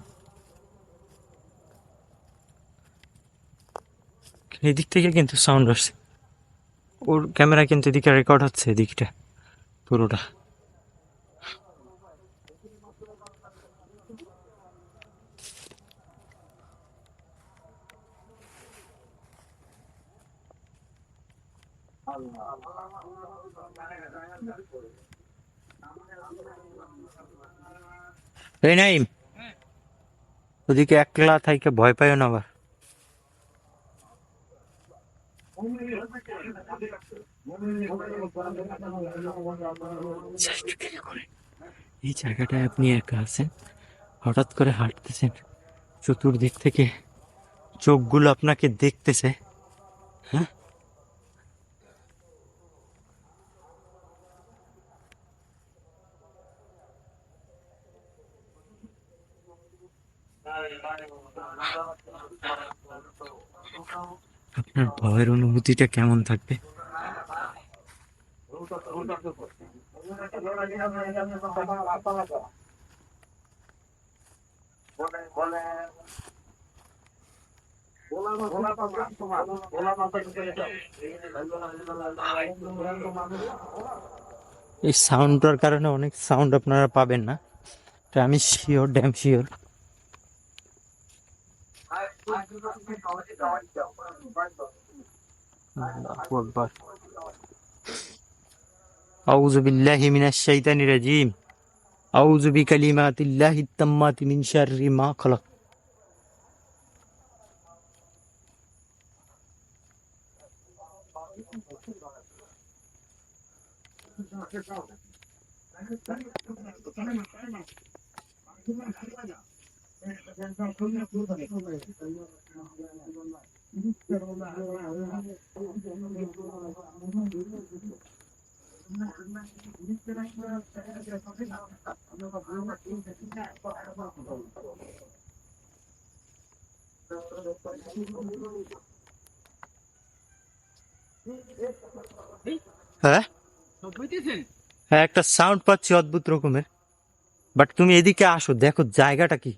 এদিক থেকে কিন্তু সাউন্ড আসছে, ওর ক্যামেরা কিন্তু এদিকে রেকর্ড হচ্ছে, এদিকটা পুরোটা। এই নাইম, ওদিকে একলা থাইকে ভয় পাইও না আবার। এই জায়গাটায় আপনি একা আছেন, হঠাৎ করে হাঁটতেছেন, চতুর্দিক থেকে চোখগুলো আপনাকে দেখতেছে। হ্যাঁ, আপনার ভয়ের অনুভূতিটা কেমন থাকবে? এই সাউন্ডটার কারণে অনেক সাউন্ড আপনারা পাবেন না, এটা আমি শিওর, ড্যাম শিওর। আল্লাহু আকবার। আউযু বিল্লাহি মিনাশ শাইতানির রাজিম। আউযু বিকালিমাতিল্লাহিত তাম্মাতি মিন শাররি মা খালাক। হ্যাঁ হ্যাঁ, একটা সাউন্ড পাচ্ছি অদ্ভুত রকমের, বাট তুমি এদিকে আসো, দেখো জায়গাটা কি।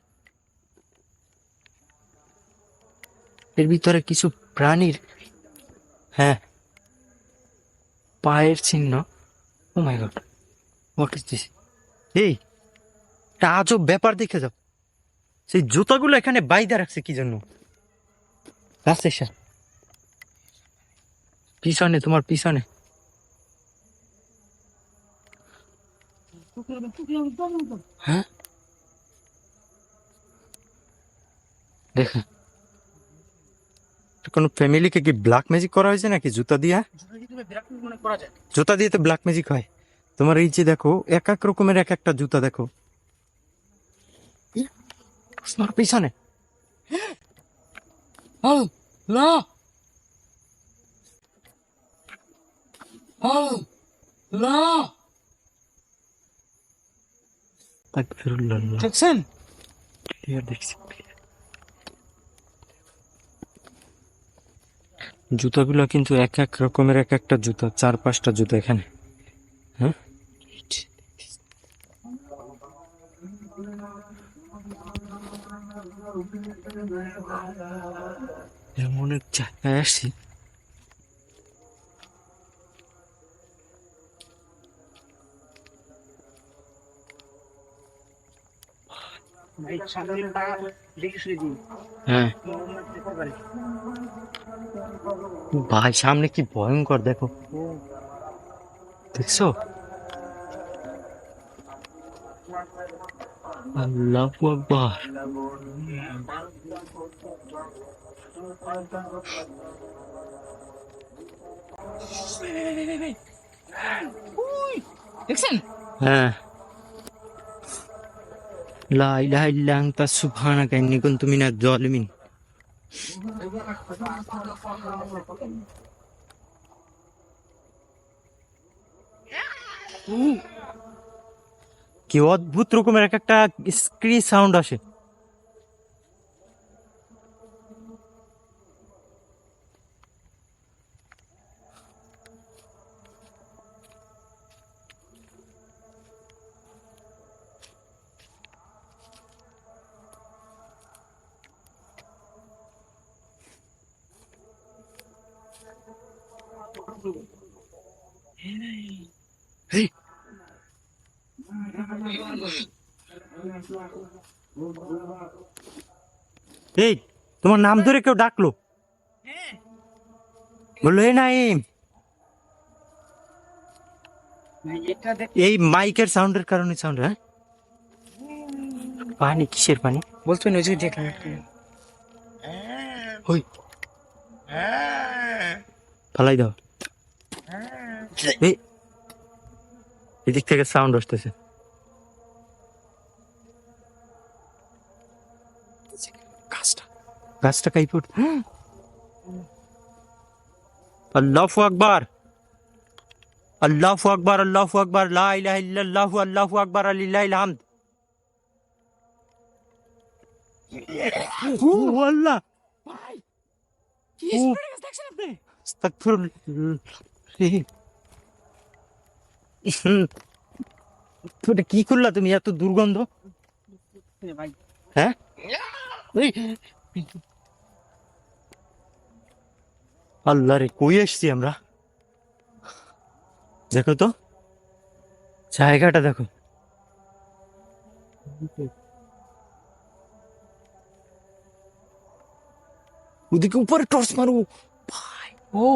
এর ভিতরে কিছু প্রাণীর, হ্যাঁ, পায়ের চিহ্ন। ও মাই গড, হোয়াট ইজ দিস? এই, একটা আজব ব্যাপার দেখে যাও। সেই জুতাগুলো এখানে বাইদা রাখছে কি জন্য? রাস্তা পিছনে, তোমার পিছনে। হ্যাঁ, দেখেন, কোনো ফ্যামিলিকে কি ব্ল্যাক ম্যাজিক করা হয়েছে নাকি জুতা দিয়ে? জুতা দিয়ে তো ব্ল্যাক ম্যাজিক হয়। তোমার এই যে দেখো, এক এক রকমের এক একটা জুতা দেখো তোমার পিছনে। আল্লাহ, আল্লাহ, তাকবীরুল্লাহ। দেখছেন? ক্লিয়ার দেখছি। জুতাগুলো কিন্তু এক এক রকমের এক একটা জুতা, 4-5টা জুতা এখানে। হ্যাঁ, এমন এক জায়গায় আসছি, হ্যাঁ ভাই, সামনে কি ভয়ঙ্কর দেখো, দেখছো? আল্লাহু আকবার। দেখছেন? হ্যাঁ, লা ইলাহা ইল্লা আনতা সুবহানাকা ইন্নী কুনতু মিনাজ জালিমিন। কি অদ্ভুত রকমের এক একটা স্ক্রি সাউন্ড আসে। এই, এই, তোমার নাম ধরে কেউ ডাকলো, বললো এ নাইম, ভাই এটা দেখ, এই মাইকের সাউন্ডের কারণে সাউন্ড। হ্যাঁ, পানি কিসের পানি? বলছো না ওই যে দেখলাম একটা। ওই ফালাই দাও। এই এদিক থেকে সাউন্ড আসতেছে। গাছটা কাইপুর। আল্লাহু আকবার, আল্লাহু আকবার, আল্লাহু আকবার, লা ইলাহা ইল্লাল্লাহু, আল্লাহু আকবার, লিল্লাহিল হামদ। ও আল্লাহ, ভাই কি ও। স্পিড গাছ দেখছেন আপনি? আস্তাগফিরুল্লাহ। তো এটা কি করলা তুমি, এত দুর্গন্ধ? ভাই হ্যাঁ, ওই আল্লাহ রে, কই এসছি আমরা? দেখো তো জায়গাটা, দেখো। ওদিকে উপরে টর্চ মারো ভাই। ও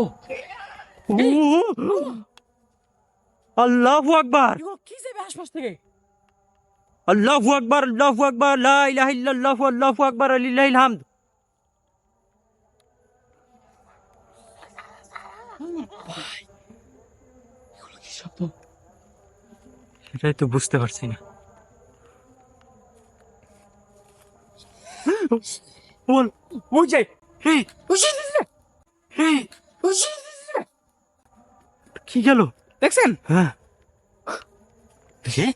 আল্লাহু আকবার, এগুলো কি যাবে আশপাশ থেকে? আল্লাহু আকবার, আল্লাহু আকবার, লা ইলাহা ইল্লাল্লাহু, আল্লাহু আকবার, লিল্লাহিল হামদ। এগুলো কি শব্দ? সেটাই তো বুঝতে পারছি না। বল, ওই যে হ্যাঁ ওই যে হ্যাঁ ওই যে কি গেল? দেখছেন? হ্যাঁ, রে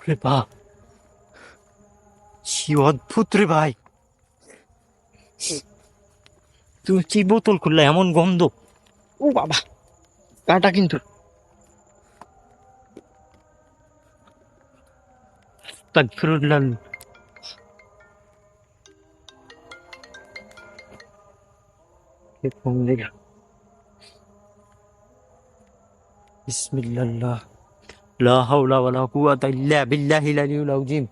রে বাপ, কি অদ্ভুত রে ভাই। তুমি কি বোতল খুললে, এমন গন্ধ? ও বাবা কাটা কিন্তু। আস্তাগফিরুল্লাহ। কোন জায়গা? বিসমিল্লাহ, লা হাওলা ওয়ালা কুওয়াতা ইল্লা বিল্লাহিল আলিয়্যিল আযীম,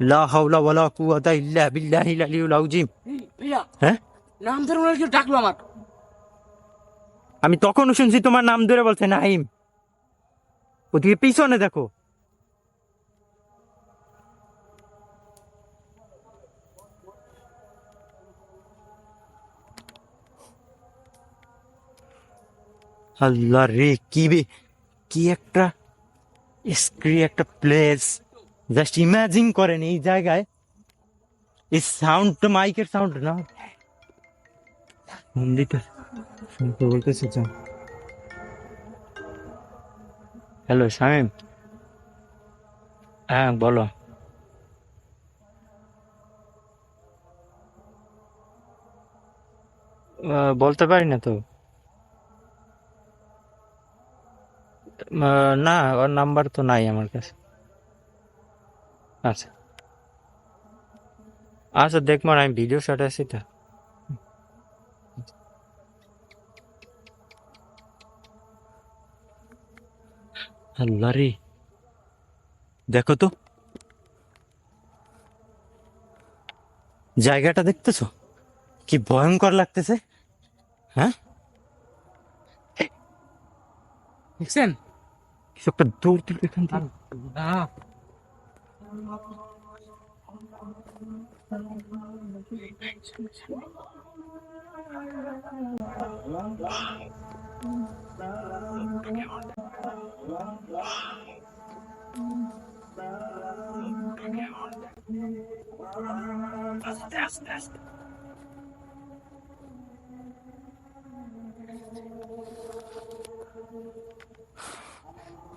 লা হাওলা ওয়ালা কুওয়াতা ইল্লা বিল্লাহিল আলিয়্যিল আযীম। এই ভাইয়া হ্যাঁ, নাম ধরে মনে হয় কেউ ডাকলো আমার। আমি তখনও শুনছি তোমার নাম ধরে বলছে নাহিম। ওদিকে পিছনে দেখো। আল্লাহ রে, কি একটা একটা প্লেস। জাস্ট ইমাজিন করেন এই জায়গায় এই সাউন্ডটা, মাইকের সাউন্ড না মন্দিরটা শুনতে বলতেছে। হ্যালো শামিম, হ্যাঁ বলো। বলতে পারি না তো। না, ওর নাম্বার তো নাই আমার কাছে। আচ্ছা আচ্ছা, দেখবো না, আমি ভিডিও শট আছি তো। আল্লাহ রে, দেখো তো জায়গাটা, দেখতেছো কি ভয়ঙ্কর লাগতেছে? হ্যাঁ, দেখছেন? কিছু একটা দৌড় দিল এখান থেকে। না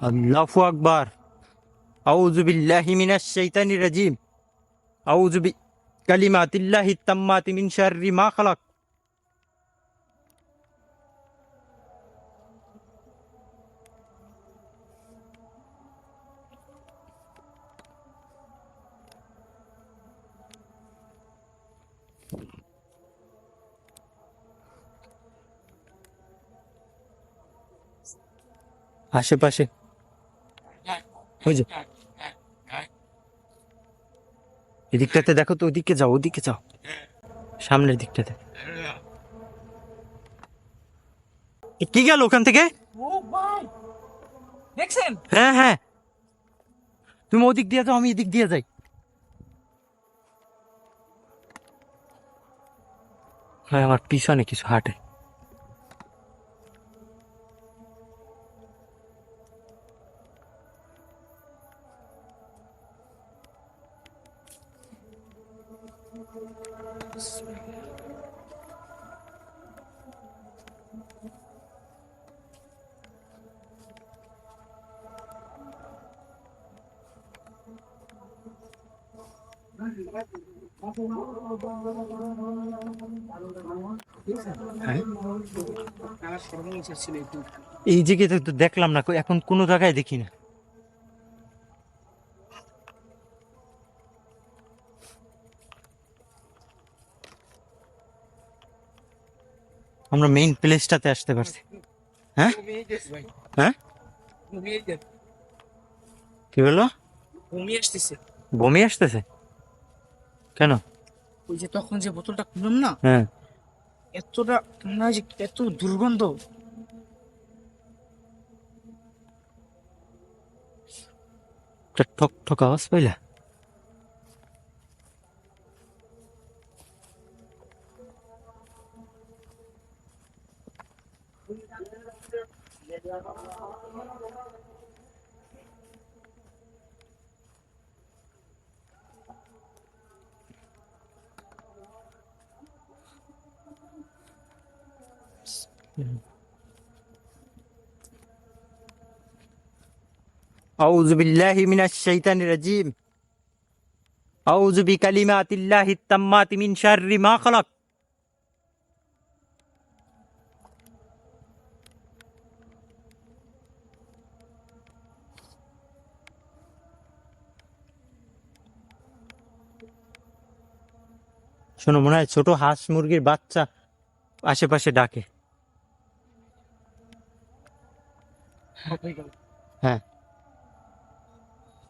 আল্লাহু আকবার, আউযু বিল্লাহি মিনাশ শাইতানির রাজিম, আউযু বিকালিমাতিল্লাহি তাম্মাতি মিন শাররি মা খালাক। আশেপাশে ওই যে এদিকটাতে দেখো তো, ওদিকে যাও, ওদিকে যাও, সামনের দিকটাতে। কি গেল ওখান থেকে? ও ভাই, দেখছেন? হ্যাঁ হ্যাঁ, তুমি ওদিক দিয়ে যাও, আমি এদিক দিয়ে যাই। হ্যাঁ, আমার পিছনে কিছু হাঁটে। হ্যাঁ, আমার সর্বনিচে ছিল একটু। এই জায়গাতে তো দেখলাম না, এখন কোনো জায়গায় দেখি না। আমরা মেইন প্লেসটাতে আসতে পারছি। হ্যাঁ ঘুমিয়ে গেছে ভাই, হ্যাঁ, ঘুমিয়ে গেছে, কি বললো? ঘুমিয়ে আসতেছে। বমি আসতেছে কেন? ওই যে তখন যে বোতলটা খুললাম না, হ্যাঁ, এতটা না যে এত দুর্গন্ধ। একটা ঠক ঠক আওয়াজ পাইলা? আউযু বিল্লাহি মিনাশ শাইতানির রাজিম। আউযু বিকালিমাতিল্লাহিত তাম্মাতি মিন শাররি মা খালাক। শোনো, মনে হয় ছোট হাঁস মুরগির বাচ্চা আশেপাশে ডাকে। হ্যাঁ,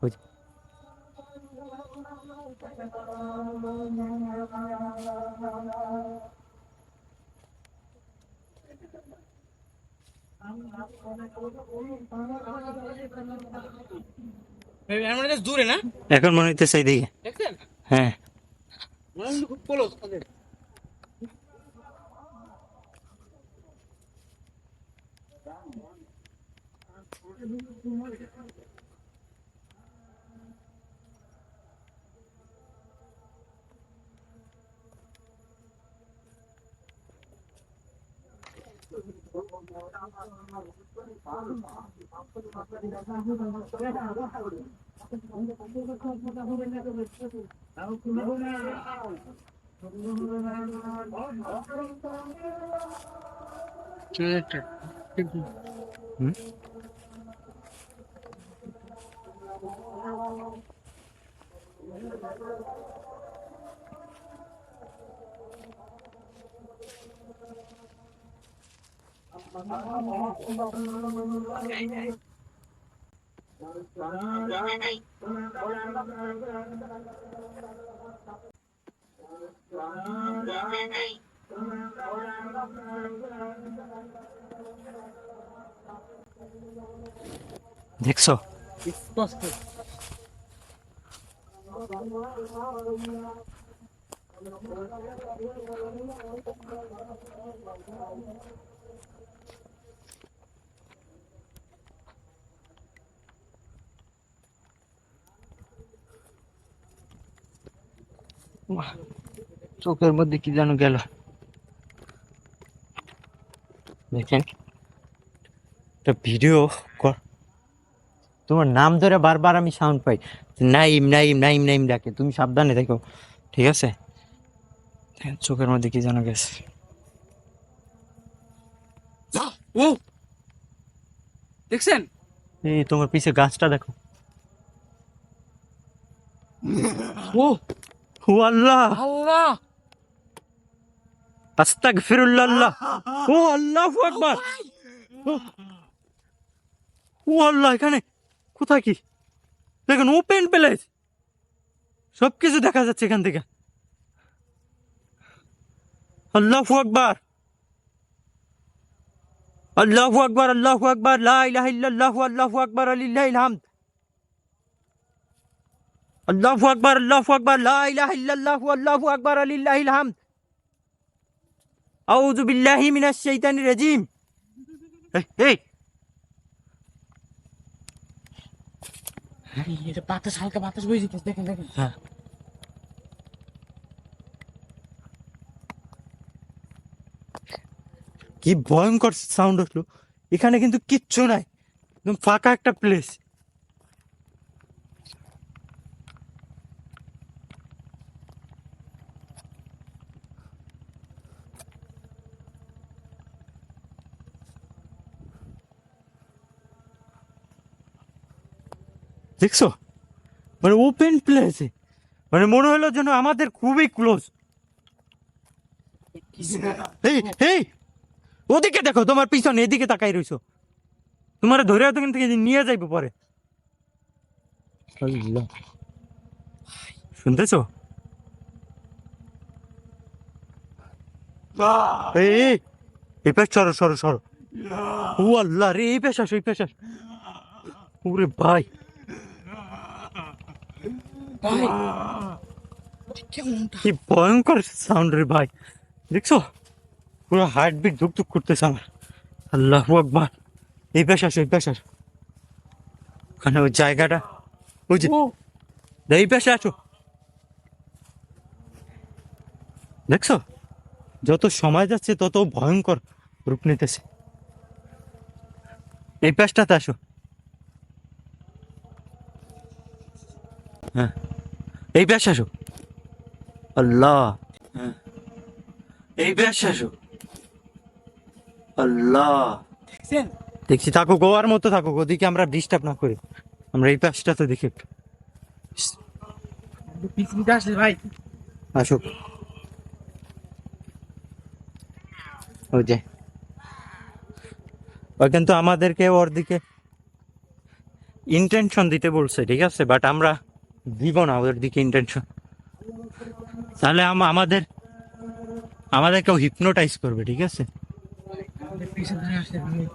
ওই যে। আমার কাছে দূরে না, এখন মনে হইতেছে এইদিকে। দেখছেন? হ্যাঁ, মনে হয় খুব ক্লোজ তাদের। হুম? দেখছো? স্পষ্ট। চোখের মধ্যে কি যেন গেল, দেখেন। একটা ভিডিও কর, তোমার নাম ধরে বারবার আমি সাউন্ড পাই, নাইম নাইম নাইম নাইম ডাকে। তুমি সাবধানে দেখো, ঠিক আছে? দেখেন, চোখের মধ্যে কি যেন গেছে। ও দেখছেন? এই তোমার পিছে গাছটা দেখো। ও ও আল্লাহ, আল্লাহ, আস্তাগফিরুল্লাহ। ও আল্লাহু আকবার। ও আল্লাহ, এখানে কোথায় কি দেখেন, ওপেন প্লেস, সবকিছু দেখা যাচ্ছে এখান থেকে। আল্লাহু আকবার। আল্লাহু আকবার, আল্লাহু আকবার, লা ইলাহা ইল্লাল্লাহু, আল্লাহু আকবার, লিল্লাহিল হামদ। আল্লাহু আকবার, আল্লাহু আকবার, লা ইলাহা ইল্লাল্লাহু, আল্লাহু আকবার, লিল্লাহিল হামদ। আউযু বিল্লাহি মিনাশ শাইতানির রাজিম। এই এই আরে এটা বাতাস, হালকা বাতাস বয়ে যেতেছে, দেখেন দেখেন। হ্যাঁ, কি ভয়ঙ্কর সাউন্ড হলো। এখানে কিন্তু কিচ্ছু নাই, একদম ফাঁকা একটা প্লেস। দেখছো, মানে ওপেন প্লেসে, মানে মনে হলো যেন আমাদের খুবই ক্লোজ। এই এই ওদিকে দেখো, তোমার পিছনে এদিকে তাকাই রইছো, তোমার ধরে ওখান থেকে নিয়ে যাইবো পরে। আল্লাহ, শুনতেছো? এই এই, এই পাশ সরো সরো সরো। ও আল্লাহ রে, এই পাশ আসো, এই পাশ আসো। ওরে ভাই, ভাই কেমনটা? কি ভয়ঙ্কর সাউন্ড রে ভাই, দেখছো? পুরো হার্টবিট ধুক ধুক করতেছে আমার। আল্লাহু আকবার। এই পাশ আসো, এই পাশ আসো। ওখানে ওই জায়গাটা, ওই যে ও এই পাশে আসো। দেখছো, যত সময় যাচ্ছে তত ভয়ঙ্কর রূপ নিতেছে। এই পাশটাতে আসো। হ্যাঁ, এই পাশে আসো। আল্লাহ, হ্যাঁ, এই পাশে আসো। আল্লাহ, দেখছেন? দেখছি, থাকো গোয়ার মতো থাকো, ওদিকে আমরা ডিস্টার্ব না করি। আমরা এই পাশটাতে দেখি একটু। পিছনিতে আসছে ভাই। আসো, ওই যে ওই কিন্তু আমাদেরকে ওর দিকে ইন্টেনশন দিতে বলছে, ঠিক আছে, বাট আমরা দিব না ওদের দিকে ইন্টেনশন। তাহলে আমাদের আমাদের কেউ হিপনোটাইজ করবে, ঠিক আছে? আমাদের পিছন ধরে আসছে ভাই।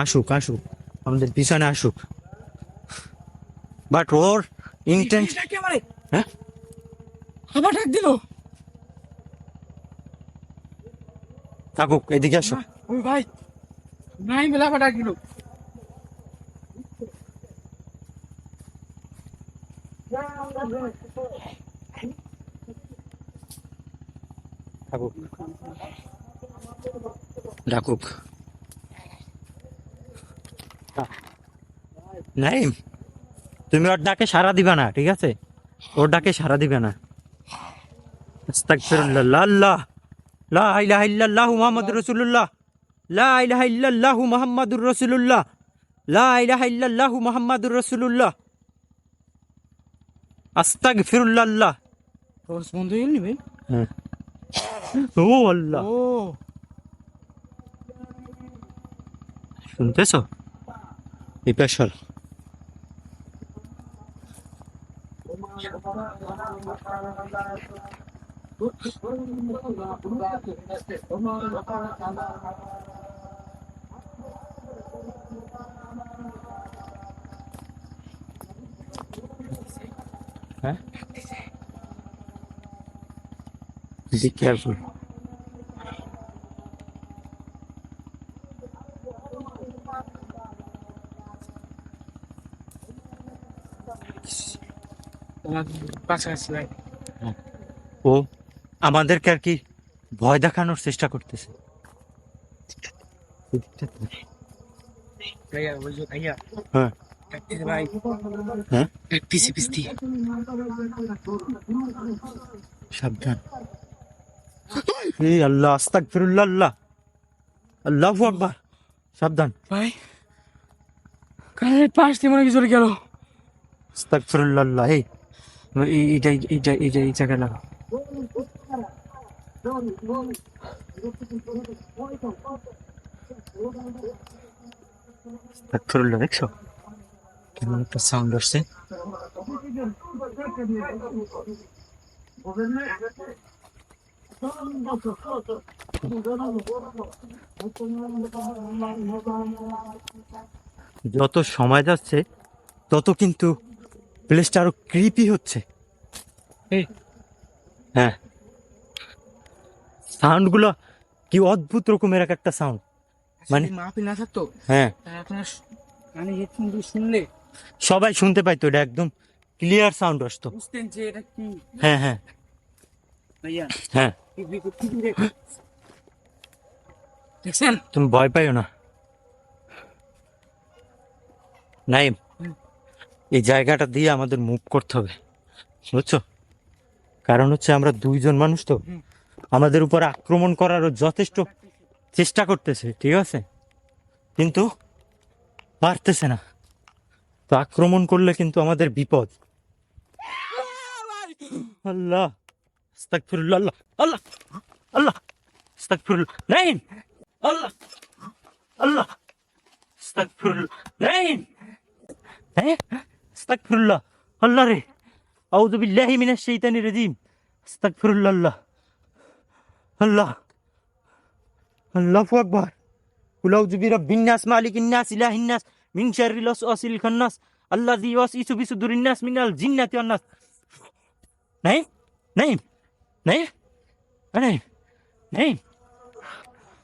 আসুক আসুক, আমাদের পিছনে আসুক, বাট ওর ইন্টেনশন। এটা কি আমারে হ্যাঁ, আবার ডাক দিল? থাকুক, এদিকে আসো। ওই ভাই নাই বেলা আবার ডাক দিল। থাকুক, ডাকুক। নাই, তুমি ওর ডাকে সাড়া দিবা না, ঠিক আছে? ওর ডাকে সাড়া দিবে না। আস্তাগফিরুল্লাহ, আল্লাহ, লা ইলাহা ইল্লাল্লাহু মুহাম্মাদুর রাসূলুল্লাহ, লা ইলাহা ইল্লাল্লাহু মুহাম্মাদুর রাসূলুল্লাহ, লা ইলাহা ইল্লাল্লাহু মুহাম্মাদুর রাসূলুল্লাহ, আস্তাগফিরুল্লাহ। টর্চ বন্ধ হয়ে গেল ভাই। হ্যাঁ, ও আল্লাহ, ও শুনতেছো? এই পেশর হ্যাঁ, বি কেয়ারফুল। তোমার কাছাকাছি ভাই। ও আমাদেরকে আর কি ভয় দেখানোর চেষ্টা করতেছে। ভাইয়া ওই যে ভাইয়া হ্যাঁ ডাকতেছে ভাই। হ্যাঁ, পিছে পিছে দিয়ে। সাবধান। এই আল্লাহ, আস্তাগফিরুল্লাহ, আল্লাহ, আল্লাহু আকবার, সাবধান। ভাই কানের পাশ দিয়ে মনে হয় কিছু চলে গেল। আস্তাগফিরুল্লাহ, আল্লাহ। এই এই জায়গায় লাগা। আস্তাগফিরুল্লাহ, দেখছো কেমন একটা সাউন্ড আসছে? যত সময় যাচ্ছে তত কিন্তু প্লেসটা আরো ক্রিপি হচ্ছে। এই হ্যাঁ, সাউন্ডগুলো কি অদ্ভুত রকমের এক একটা সাউন্ড। মানে মাহফিল না থাকতো, হ্যাঁ, তাহলে আপনার মানে হেডফোন দিয়ে শুনলে সবাই শুনতে পাইতো, এটা একদম ক্লিয়ার সাউন্ড আসতো। বুঝতেন যে এটা কি হ্যাঁ হ্যাঁ ভাইয়া। হ্যাঁ, দেখছেন? তুমি ভয় পাইও না নাইম, এই জায়গাটা দিয়ে আমাদের মুভ করতে হবে, বুঝছো? কারণ হচ্ছে আমরা দুইজন মানুষ তো, আমাদের উপর আক্রমণ করারও যথেষ্ট চেষ্টা করতেছে, ঠিক আছে, কিন্তু পারতেছে না। তো আক্রমণ করলে কিন্তু আমাদের বিপদ। আল্লাহ, আস্তাগফিরুল্লাহ, আল্লাহ আল্লাহ আল্লাহ, আস্তাগফিরুল্লাহ নাইম, আল্লাহ আল্লাহ, আস্তাগফিরুল্লাহ নাইম, হ্যাঁ, আস্তাগফিরুল্লাহ, আল্লাহ রে, আউযু বিল্লাহি মিনাশ শাইতানির রাজিম, আস্তাগফিরুল্লাহ, আল্লাহ আল্লাহ, আল্লাহু আকবার, কুল আউযু বিরাব্বিন নাস মালিকিন নাস ইলাহিন নাস মিন শাররিল ওয়াসওয়াসিল খান্নাস আল্লাযী ইউওয়াসওয়িসু ফি সুদুরিন নাস মিনাল জিন্নাতি ওয়ান নাস। নাইম, নাইম, নাইম, নাইম, নাইম,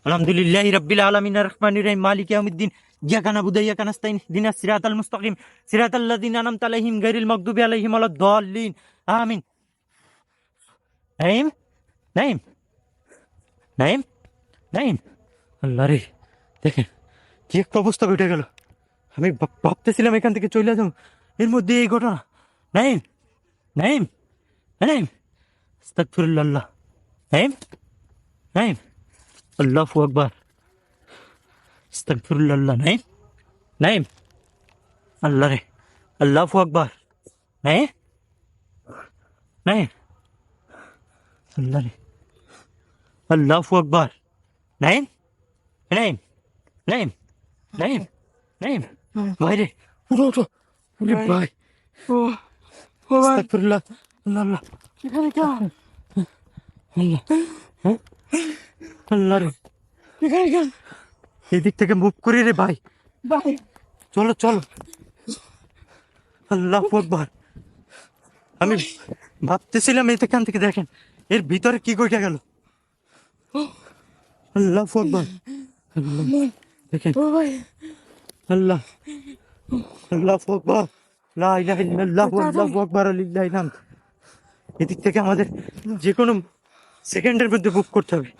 আলহামদুলিল্লাহি রাব্বিল আলামিন আর রহমানির রহিম মালিকি ইয়াউমিদ্দিন ইয়াকা নাবুদু ওয়া ইয়াকা নাস্তাইন ইহদিনাস সিরাতাল মুস্তাকিম সিরাতাল লাযিনা আনআমতা আলাইহিম গায়রিল মাগদুবি আলাইহিম ওয়ালাদ-দাল্লিন আমিন। নাইম, নাইম, নাইম, নাইম, আল্লাহ রে, দেখেন কি একটা অবস্থা ঘটে গেল। আমি ভাবতেছিলাম এখান থেকে চলে যাবো, এর মধ্যে এই ঘটনা। নাইম, নাইম, নাইম, আস্তাগফিরুল্লাহ, আল্লাহ নাইম, নাইম, আল্লাহু আকবার, আস্তাগফিরুল্লাহ, আল্লাহ নাইম, নাইম, আল্লাহ রে, আল্লাহু আকবার, নাইম, নাইম, আল্লাহ রে, আল্লাহু আকবার, নাইম, নাইম, নাইম, নাইম, নাইম, ভাই রে, উঠো উঠো, ওরে ভাই, ও ও ভাই, আস্তাগফিরুল্লাহ, আল্লাহ আল্লাহ, এখানে কেন? আল্লাহ, হ্যাঁ, আল্লাহ রে, এখানে কেন এদিক থেকে মুভ করি রে ভাই, ভাই? চলো চলো, আল্লাহু আকবার। আমি ভাবতেছিলাম এখান থেকে দেখেন এর ভিতরে কি ঘটে গেল। আল্লাহু আকবার, আল্লাহ, দেখেন, ও ভাই, আল্লাহ, আল্লাহু আকবার, লা ইলাহা ইল্লাল্লাহু আল্লাহু আকবার লিল্লাহিল হামদ। এদিক থেকে আমাদের যে কোনো সেকেন্ডের মধ্যে বুক করতে হবে,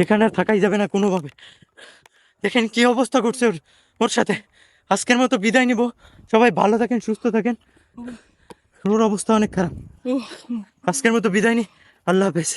এখানে আর থাকাই যাবে না কোনোভাবে। দেখেন কি অবস্থা করছে ওর ওর সাথে। আজকের মতো বিদায় নিব, সবাই ভালো থাকেন, সুস্থ থাকেন, ওর অবস্থা অনেক খারাপ। ও আজকের মতো বিদায় নি, আল্লাহ হাফেজ।